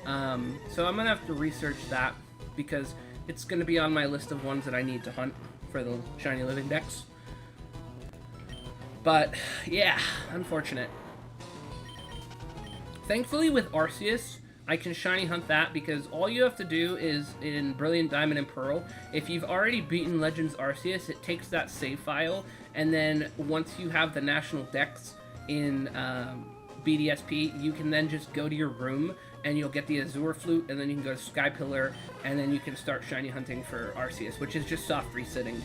So I'm going to have to research that, because it's going to be on my list of ones that I need to hunt for the shiny living decks. But yeah, unfortunate. Thankfully with Arceus, I can shiny hunt that, because all you have to do is, in Brilliant Diamond and Pearl, if you've already beaten Legends Arceus, it takes that save file, and then once you have the national dex in BDSP, you can then just go to your room, and you'll get the Azure Flute, and then you can go to Sky Pillar, and then you can start shiny hunting for Arceus, which is just soft resetting,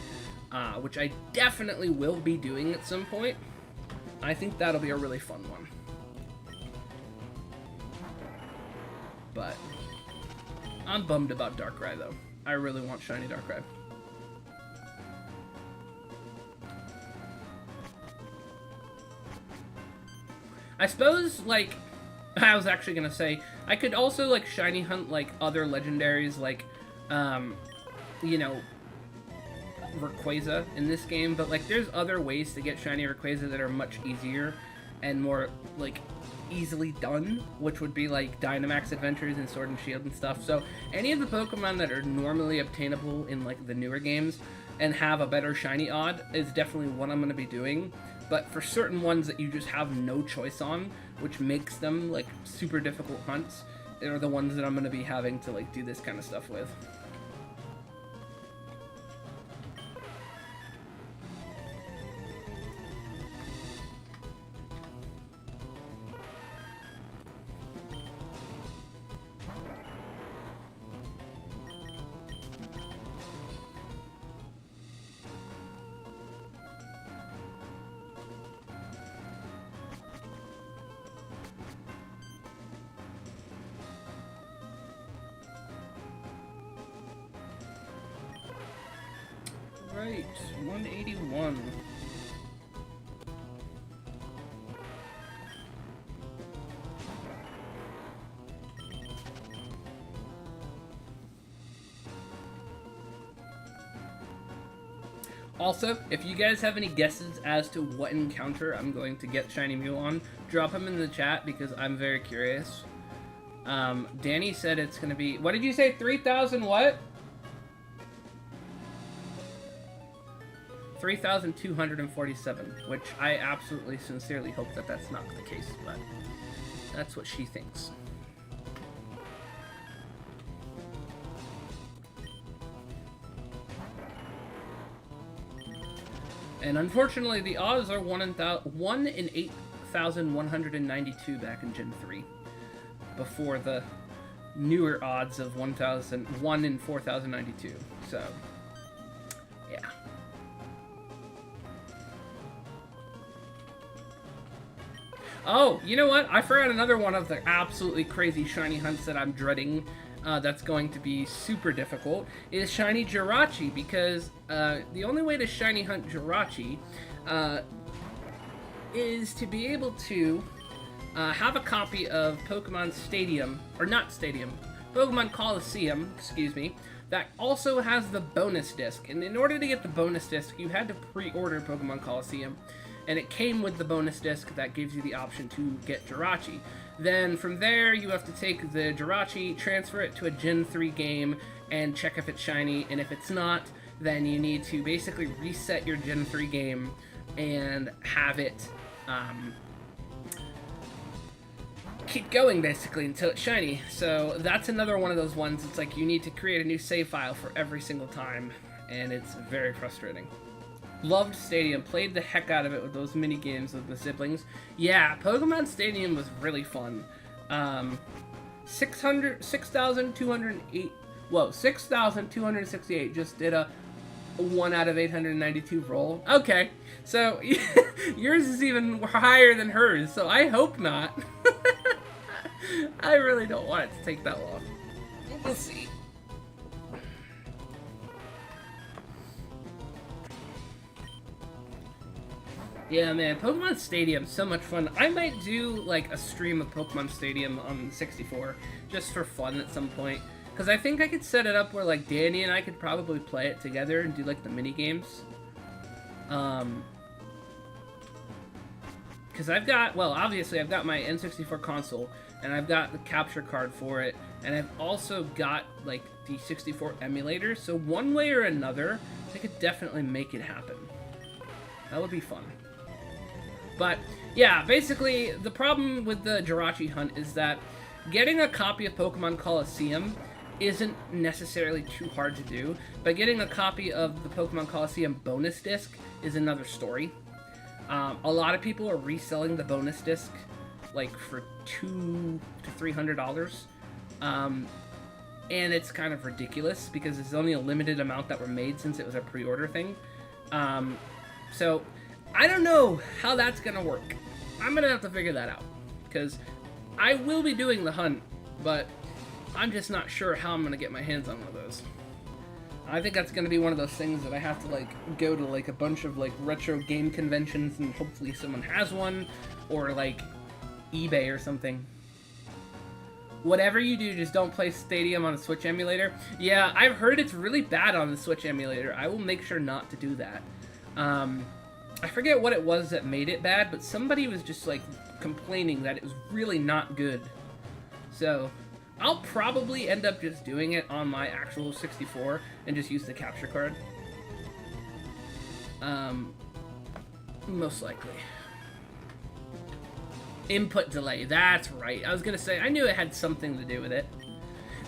which I definitely will be doing at some point. I think that'll be a really fun one. But I'm bummed about Darkrai, though. I really want shiny Darkrai. I suppose, like, I was actually gonna say, I could also, like, shiny hunt, like, other legendaries, like, you know, Rayquaza in this game, but, like, there's other ways to get shiny Rayquaza that are much easier and more, like, easily done, which would be like Dynamax Adventures and Sword and Shield and stuff. So any of the Pokemon that are normally obtainable in like the newer games and have a better shiny odd is definitely what I'm going to be doing. But for certain ones that you just have no choice on, which makes them like super difficult hunts, are the ones that I'm going to be having to like do this kind of stuff with. Right, 181. Also, if you guys have any guesses as to what encounter I'm going to get Shiny Mew on, drop them in the chat, because I'm very curious. Danny said it's going to be... What did you say? 3,000 what? 3,247, which I absolutely sincerely hope that that's not the case, but that's what she thinks. And unfortunately, the odds are 1 in 8,192 back in Gen 3, before the newer odds of 1 in 4,092. So, yeah. Oh, you know what? I forgot another one of the absolutely crazy shiny hunts that I'm dreading. That's going to be super difficult, is shiny Jirachi, because the only way to shiny hunt Jirachi is to be able to have a copy of Pokemon Stadium, or not Stadium, Pokemon Coliseum, excuse me, that also has the bonus disc. And in order to get the bonus disc, you had to pre-order Pokemon Coliseum. and it came with the bonus disc that gives you the option to get Jirachi. Then from there, you have to take the Jirachi, transfer it to a Gen 3 game, and check if it's shiny, and if it's not, then you need to basically reset your Gen 3 game and have it keep going basically until it's shiny. So that's another one of those ones. It's like you need to create a new save file for every single time, and it's very frustrating. Loved Stadium, played the heck out of it with those mini games with the siblings. Yeah, Pokemon Stadium was really fun. 6,208. Whoa, 6,268 just did a 1 out of 892 roll. Okay, so yours is even higher than hers, so I hope not. I really don't want it to take that long. We'll see. Yeah, man, Pokemon Stadium, so much fun. I might do, like, a stream of Pokemon Stadium on 64, just for fun at some point. Because I think I could set it up where, like, Danny and I could probably play it together and do, like, the mini-games. Because I've got, well, obviously I've got my N64 console, and I've got the capture card for it, and I've also got, like, the 64 emulator, so one way or another, I could definitely make it happen. That would be fun. But, yeah, basically, the problem with the Jirachi hunt is that getting a copy of Pokemon Coliseum isn't necessarily too hard to do, but getting a copy of the Pokemon Coliseum bonus disc is another story. A lot of people are reselling the bonus disc, like, for $200 to $300. And it's kind of ridiculous, because there's only a limited amount that were made since it was a pre-order thing. So, I don't know how that's gonna work. I'm gonna have to figure that out, because I will be doing the hunt, but I'm just not sure how I'm gonna get my hands on one of those. I think that's gonna be one of those things that I have to, like, go to, like, a bunch of, like, retro game conventions and hopefully someone has one, or, like, eBay or something. Whatever you do, just don't play Stadium on a Switch emulator. Yeah, I've heard it's really bad on the Switch emulator. I will make sure not to do that. I forget what it was that made it bad, but somebody was just, like, complaining that it was really not good. So, I'll probably end up just doing it on my actual 64 and just use the capture card. Most likely. Input delay, that's right. I was gonna say, I knew it had something to do with it.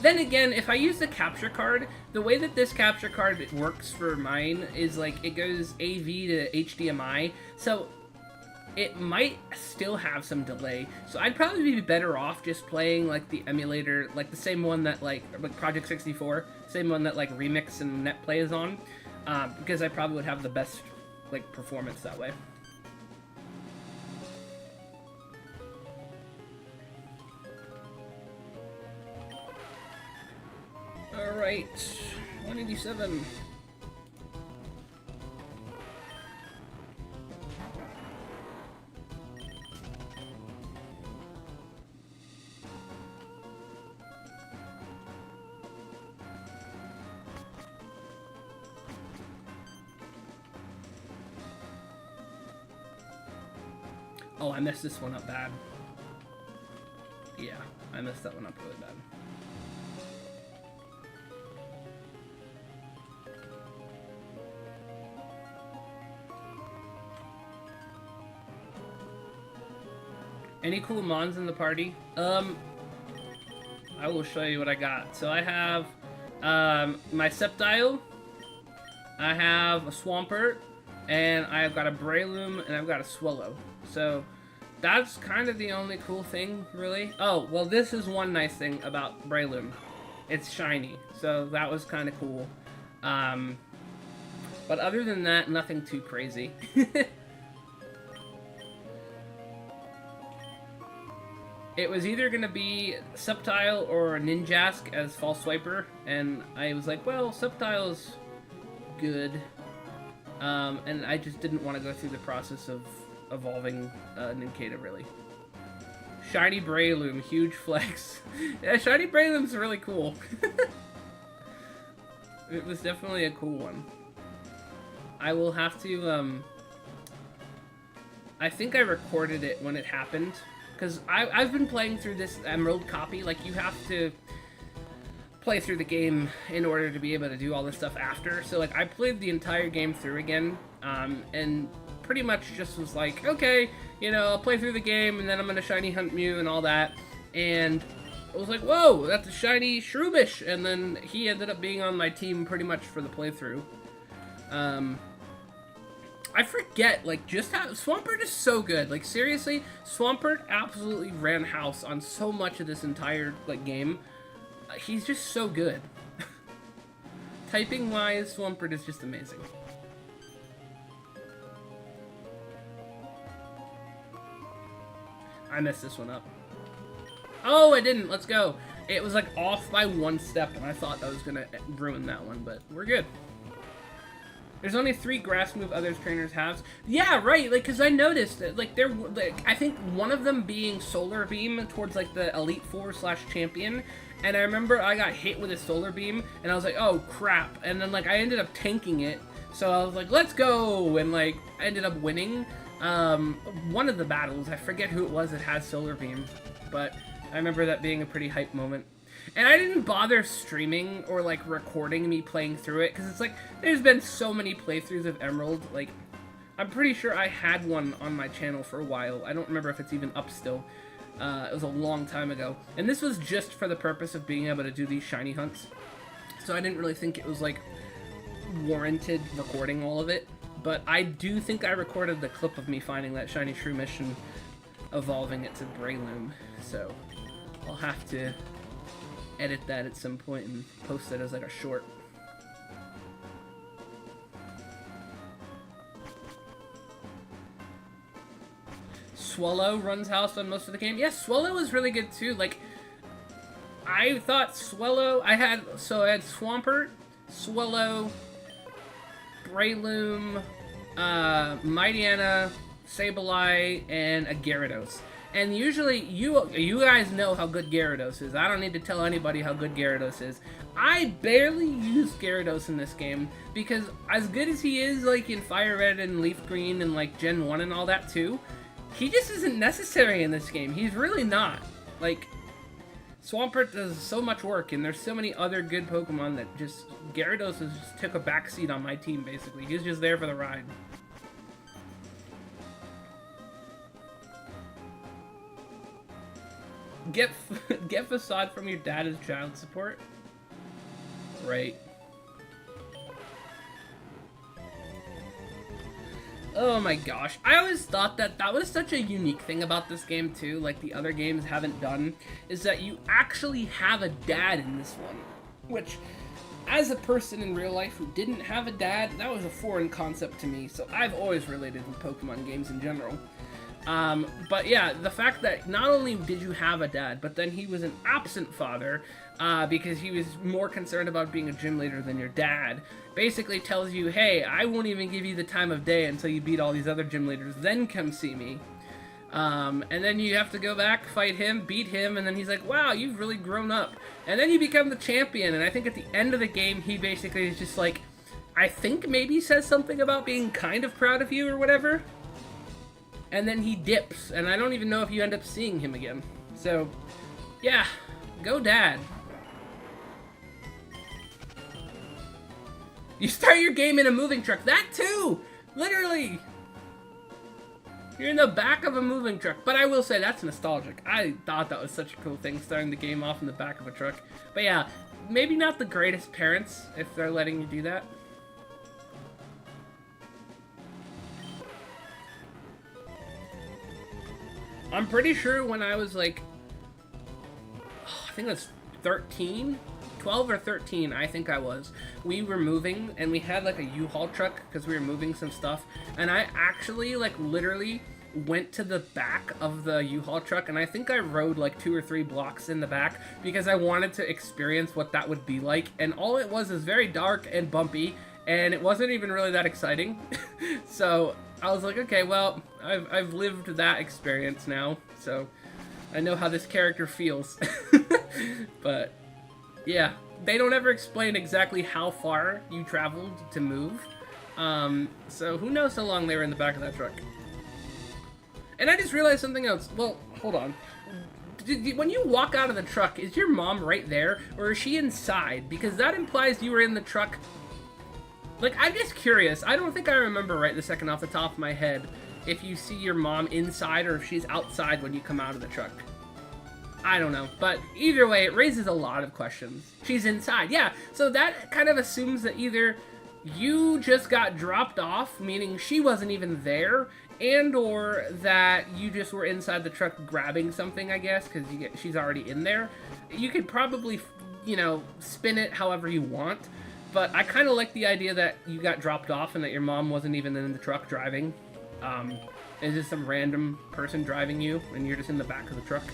Then again, if I use the capture card, the way that this capture card works for mine is, like, it goes AV to HDMI, so it might still have some delay. So I'd probably be better off just playing, like, the emulator, like the same one that, like Project 64, same one that, like, Remix and NetPlay is on, because I probably would have the best, like, performance that way. Alright, 187. Oh, I messed this one up bad. Yeah, I messed that one up really bad. Any cool mons in the party? I will show you what I got. So I have my Sceptile, I have a Swampert, and I've got a Breloom, and I've got a Swallow. So that's kind of the only cool thing, really. Oh, well, this is one nice thing about Breloom. It's shiny, so that was kind of cool. But other than that, nothing too crazy. It was either going to be Sceptile or Ninjask as False Swiper, and I was like, well, Sceptile's good, and I just didn't want to go through the process of evolving Nincada, really. Shiny Breloom, huge flex. Yeah, Shiny Breloom's really cool. It was definitely a cool one. I will have to, I think I recorded it when it happened, because I've been playing through this Emerald copy. Like, you have to play through the game in order to be able to do all this stuff after. So, like, I played the entire game through again, and pretty much just was like, okay, you know, I'll play through the game, and then I'm gonna Shiny Hunt Mew and all that, and I was like, whoa, that's a shiny Shroomish, and then he ended up being on my team pretty much for the playthrough. I forget, like, just how Swampert is so good. Like, seriously, Swampert absolutely ran house on so much of this entire, like, game. He's just so good. Typing-wise, Swampert is just amazing. I messed this one up. Oh, I didn't. Let's go. It was, like, off by 1 step, and I thought that was going to ruin that one, but we're good. There's only 3 grass move others trainers have. Yeah, right, like, because I noticed that, like, they're, like, I think one of them being Solar Beam towards, like, the Elite Four / Champion, and I remember I got hit with a Solar Beam, and I was like, oh, crap, and then, like, I ended up tanking it, so I was like, let's go, and, like, I ended up winning. One of the battles, I forget who it was that had Solar Beam, but I remember that being a pretty hype moment. And I didn't bother streaming or, like, recording me playing through it, because it's like, there's been so many playthroughs of Emerald, like, I'm pretty sure I had one on my channel for a while. I don't remember if it's even up still. It was a long time ago. And this was just for the purpose of being able to do these shiny hunts. So I didn't really think it was, like, warranted recording all of it. But I do think I recorded the clip of me finding that shiny Shroomish and evolving it to Breloom. So I'll have to edit that at some point and post it as like a short. Swallow runs house on most of the game. Yeah, Swallow is really good too. Like, I thought Swallow, I had Swampert, Swallow, Breloom, Mightyena, Sableye, and a Gyarados. And usually, you guys know how good Gyarados is. I don't need to tell anybody how good Gyarados is. I barely use Gyarados in this game, because as good as he is, like, in Fire Red and Leaf Green and, like, Gen 1 and all that, too, he just isn't necessary in this game. He's really not. Like, Swampert does so much work, and there's so many other good Pokemon that just... Gyarados just took a backseat on my team, basically. He's just there for the ride. Get Facade from your dad as child support? Right. Oh my gosh. I always thought that that was such a unique thing about this game too, like the other games haven't done, is that you actually have a dad in this one. Which, as a person in real life who didn't have a dad, that was a foreign concept to me, so I've always related with Pokemon games in general. But yeah, the fact that not only did you have a dad, but then he was an absent father, because he was more concerned about being a gym leader than your dad, basically tells you, hey, I won't even give you the time of day until you beat all these other gym leaders, then come see me. And then you have to go back, fight him, beat him, and then he's like, wow, you've really grown up. And then you become the champion, and I think at the end of the game, he basically is just like, I think maybe says something about being kind of proud of you or whatever. And then he dips, and I don't even know if you end up seeing him again. So, yeah, go dad. You start your game in a moving truck. That too! Literally! You're in the back of a moving truck. But I will say, that's nostalgic. I thought that was such a cool thing, starting the game off in the back of a truck. But yeah, maybe not the greatest parents, if they're letting you do that. I'm pretty sure when I was like, I think it was 13, 12 or 13, I think I was. We were moving, and we had like a U-Haul truck because we were moving some stuff. And I actually, like, literally went to the back of the U-Haul truck, and I think I rode like 2 or 3 blocks in the back because I wanted to experience what that would be like. And all it was is very dark and bumpy, and it wasn't even really that exciting. So I was like, okay, well, I've lived that experience now, so I know how this character feels. But yeah, they don't ever explain exactly how far you traveled to move. So who knows how long they were in the back of that truck. And I just realized something else. Well, hold on. When you walk out of the truck, is your mom right there, or is she inside? Because that implies you were in the truck. Like, I'm just curious. I don't think I remember right this second off the top of my head if you see your mom inside or if she's outside when you come out of the truck. I don't know. But either way, it raises a lot of questions. She's inside. Yeah, so that kind of assumes that either you just got dropped off, meaning she wasn't even there, and or that you just were inside the truck grabbing something, I guess, because she's already in there. You could probably, you know, spin it however you want, but I kind of like the idea that you got dropped off and that your mom wasn't even in the truck driving. It's just some random person driving you and you're just in the back of the truck.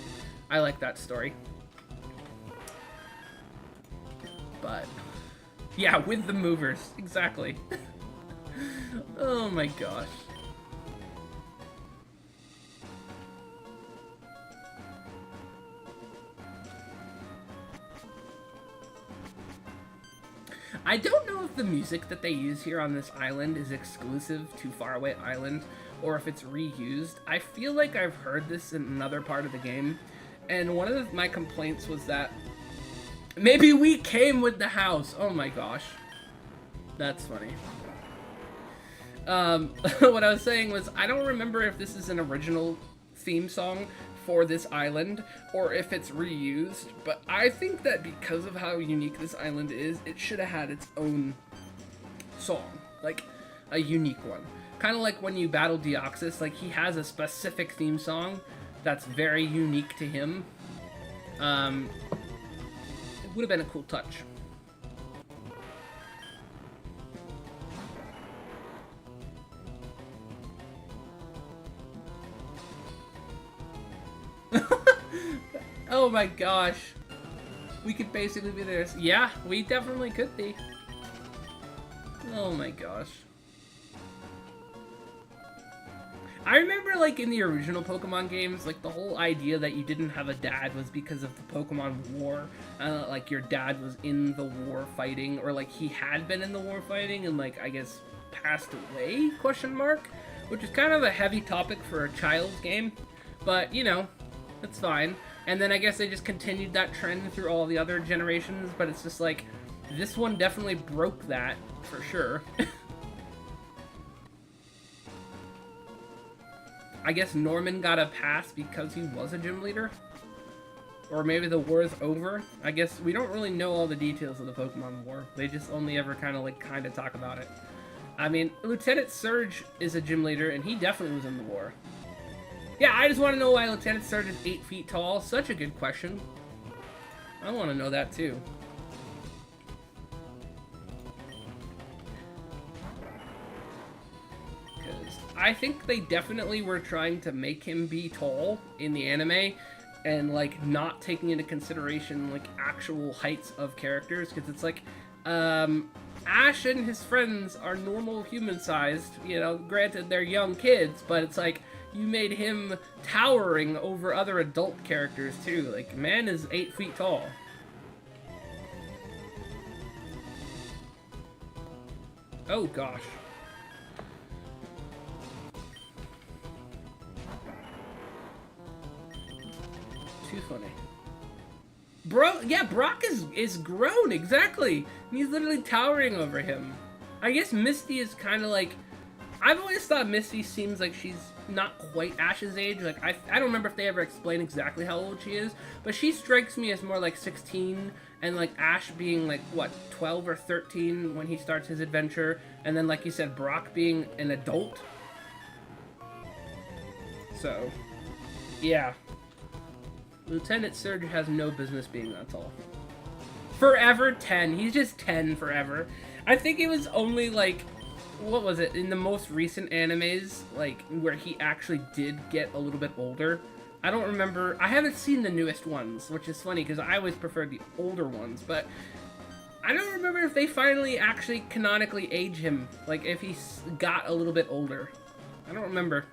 I like that story. But yeah, with the movers, exactly. Oh my gosh. I don't know if the music that they use here on this island is exclusive to Faraway Island or if it's reused. I feel like I've heard this in another part of the game, and one of my complaints was that maybe we came with the house. Oh my gosh. That's funny. What I was saying was, I don't remember if this is an original theme song for this island or if it's reused, but I think that because of how unique this island is, it should have had its own song, like a unique one. Kind of like when you battle Deoxys, like he has a specific theme song that's very unique to him. It would have been a cool touch. Oh my gosh. We could basically be there. Yeah, we definitely could be. Oh my gosh. I remember, like, in the original Pokemon games, like, the whole idea that you didn't have a dad was because of the Pokemon War. Like, your dad was in the war fighting, or, like, he had been in the war fighting and, like, I guess, passed away, question mark? Which is kind of a heavy topic for a child's game. But, you know, it's fine. And then I guess they just continued that trend through all the other generations, but it's just like, this one definitely broke that, for sure. I guess Norman got a pass because he was a gym leader? Or maybe the war is over? I guess we don't really know all the details of the Pokemon War. They just only ever kind of talk about it. I mean, Lieutenant Surge is a gym leader, and he definitely was in the war. Yeah, I just want to know why Lieutenant Surge is 8 feet tall. Such a good question. I want to know that too. Because I think they definitely were trying to make him be tall in the anime and, like, not taking into consideration, like, actual heights of characters. Because it's like, Ash and his friends are normal human-sized. You know, granted, they're young kids, but it's like, you made him towering over other adult characters, too. Like, man is 8 feet tall. Oh, gosh. Too funny. Bro, yeah, Brock is grown, exactly. He's literally towering over him. I guess Misty is kind of like... I've always thought Misty seems like she's not quite Ash's age. Like, I don't remember if they ever explain exactly how old she is, but she strikes me as more like 16, and like Ash being like, what, 12 or 13 when he starts his adventure, and then like you said, Brock being an adult. So, yeah. Lieutenant Surge has no business being that tall. Forever 10. He's just 10 forever. I think it was only like... What was it, in the most recent animes, like, where he actually did get a little bit older? I don't remember. I haven't seen the newest ones, which is funny, because I always preferred the older ones, but I don't remember if they finally actually canonically age him, like, if he got a little bit older. I don't remember.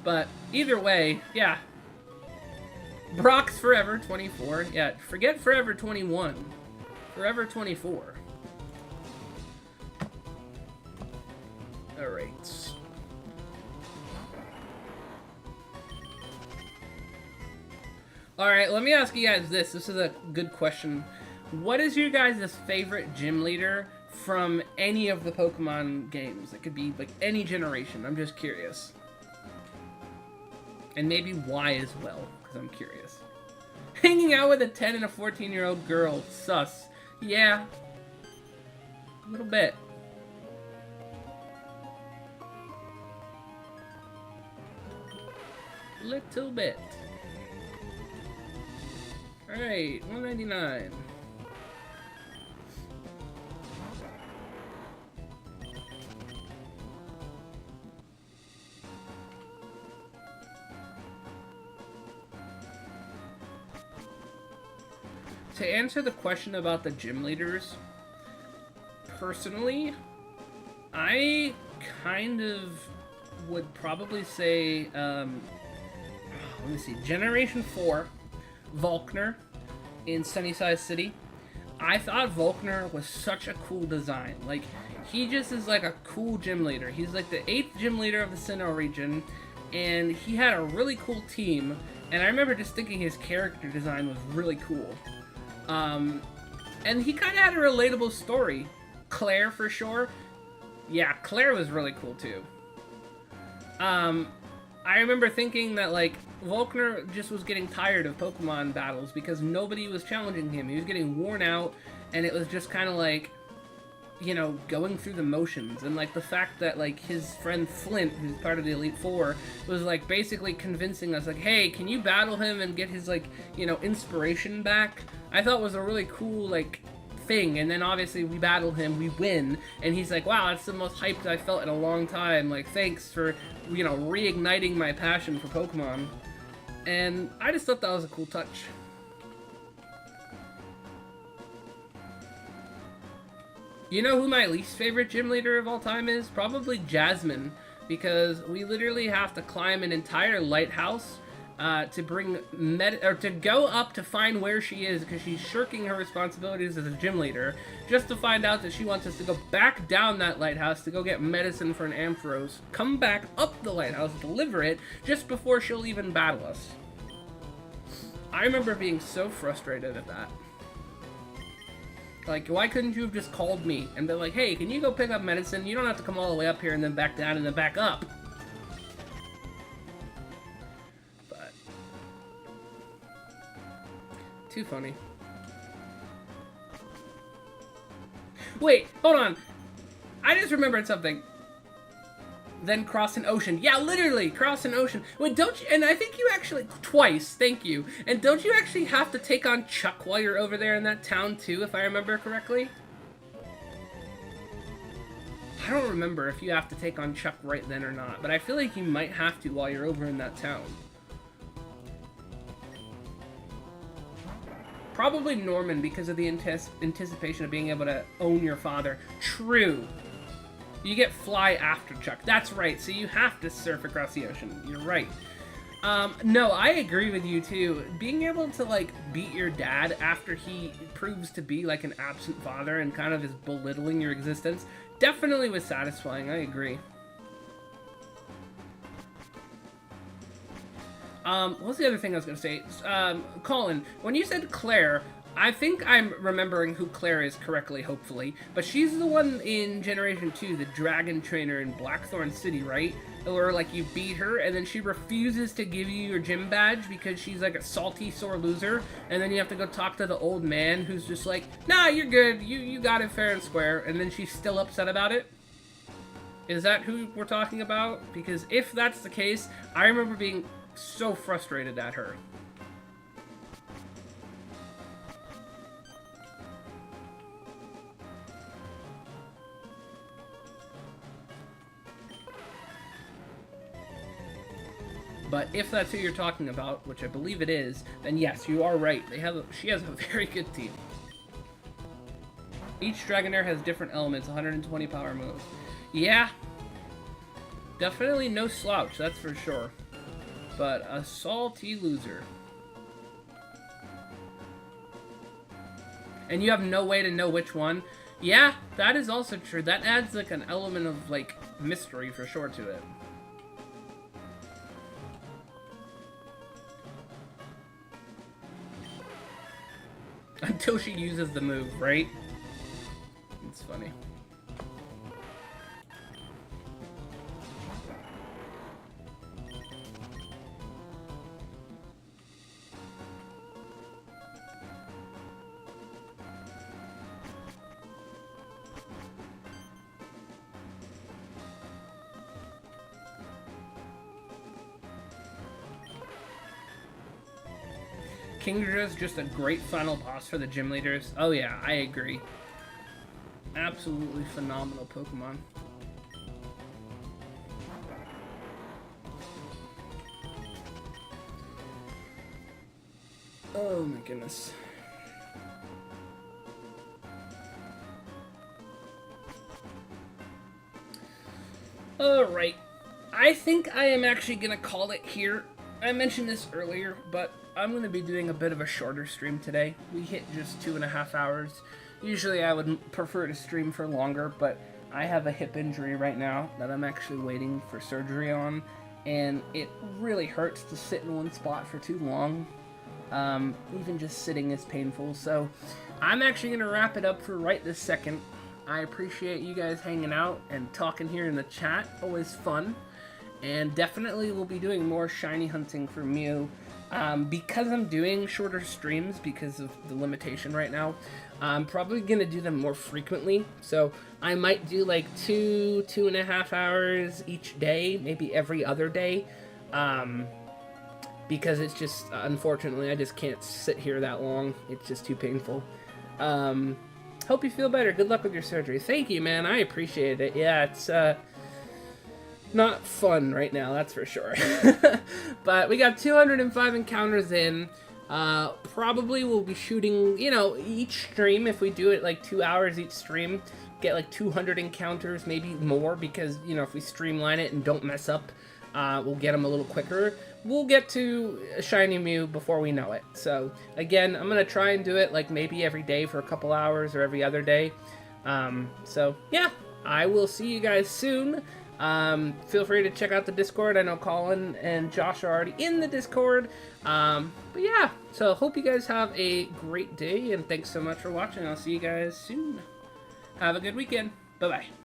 But, either way, yeah. Brock's forever 24. Yeah, forget forever 21. Forever 24. Alright. Alright, let me ask you guys this. This is a good question. What is your guys' favorite gym leader from any of the Pokemon games? It could be, like, any generation. I'm just curious. And maybe why as well, because I'm curious. Hanging out with a 10 and a 14-year-old girl. Sus. Yeah. A little bit. Little bit. Alright, 199. To answer the question about the gym leaders, personally, I kind of would probably say, let me see, Generation 4, Volkner in Sunnyside City. I thought Volkner was such a cool design. Like, he just is like a cool gym leader. He's like the 8th gym leader of the Sinnoh region, and he had a really cool team, and I remember just thinking his character design was really cool. And he kind of had a relatable story. Claire, for sure. Yeah, Claire was really cool, too. I remember thinking that, like, Volkner just was getting tired of Pokemon battles because nobody was challenging him. He was getting worn out, and it was just kind of like, you know, going through the motions. And, like, the fact that, like, his friend Flint, who's part of the Elite Four, was, like, basically convincing us, like, hey, can you battle him and get his, like, you know, inspiration back? I thought was a really cool, like, thing. And then, obviously, we battle him, we win, and he's like, wow, that's the most hyped I felt in a long time. Like, thanks for, you know, reigniting my passion for Pokemon. And I just thought that was a cool touch. You know who my least favorite gym leader of all time is? Probably Jasmine, because we literally have to climb an entire lighthouse to bring to go up to find where she is, because she's shirking her responsibilities as a gym leader, just to find out that she wants us to go back down that lighthouse to go get medicine for an Ampharos, come back up the lighthouse, deliver it, just before she'll even battle us. I remember being so frustrated at that. Like, why couldn't you have just called me and been like, hey, can you go pick up medicine? You don't have to come all the way up here and then back down and then back up. But too funny. Wait, hold on. I just remembered something. Then cross an ocean. Yeah, literally, cross an ocean. Wait, don't you, and I think you actually, twice, thank you. And don't you actually have to take on Chuck while you're over there in that town too, if I remember correctly? I don't remember if you have to take on Chuck right then or not, but I feel like you might have to while you're over in that town. Probably Norman, because of the anticipation of being able to own your father. True. You get fly after Chuck. That's right, so you have to surf across the ocean. You're right. No, I agree with you, too. Being able to, like, beat your dad after he proves to be, like, an absent father and kind of is belittling your existence definitely was satisfying. I agree. What's the other thing I was going to say? Colin, when you said Claire, I think I'm remembering who Claire is correctly, hopefully, but she's the one in Generation 2, the Dragon Trainer in Blackthorn City, right? Or, like, you beat her, and then she refuses to give you your gym badge because she's, like, a salty, sore loser, and then you have to go talk to the old man who's just like, nah, you're good, you got it fair and square, and then she's still upset about it? Is that who we're talking about? Because if that's the case, I remember being so frustrated at her. But if that's who you're talking about, which I believe it is, then yes, you are right. She has a very good team. Each Dragonair has different elements, 120 power moves. Yeah, definitely no slouch, that's for sure. But a salty loser. And you have no way to know which one. Yeah, that is also true. That adds like an element of like mystery for sure to it. Until she uses the move, right? It's funny. Kingdra's just a great final boss for the gym leaders. Oh yeah, I agree. Absolutely phenomenal Pokemon. Oh my goodness. Alright. I think I am actually going to call it here. I mentioned this earlier, but I'm going to be doing a bit of a shorter stream today. We hit just 2.5 hours. Usually I would prefer to stream for longer, but I have a hip injury right now that I'm actually waiting for surgery on, and it really hurts to sit in one spot for too long. Even just sitting is painful, so I'm actually going to wrap it up for right this second. I appreciate you guys hanging out and talking here in the chat. Always fun. And definitely we'll be doing more shiny hunting for Mew. Because I'm doing shorter streams because of the limitation right now, I'm probably going to do them more frequently. So I might do like 2.5 hours each day, maybe every other day. Because it's just, unfortunately, I just can't sit here that long. It's just too painful. Hope you feel better. Good luck with your surgery. Thank you, man. I appreciate it. Yeah, it's not fun right now, that's for sure. But we got 205 encounters in. Probably we'll be shooting, you know, each stream, if we do it like 2 hours each stream, get like 200 encounters, maybe more, because, you know, if we streamline it and don't mess up, we'll get them a little quicker. We'll get to a Shiny Mew before we know it. So, again, I'm going to try and do it like maybe every day for a couple hours or every other day. So, yeah, I will see you guys soon. Feel free to check out the Discord. I know Colin and Josh are already in the Discord. But yeah, so hope you guys have a great day, and thanks so much for watching. I'll see you guys soon. Have a good weekend. Bye-bye.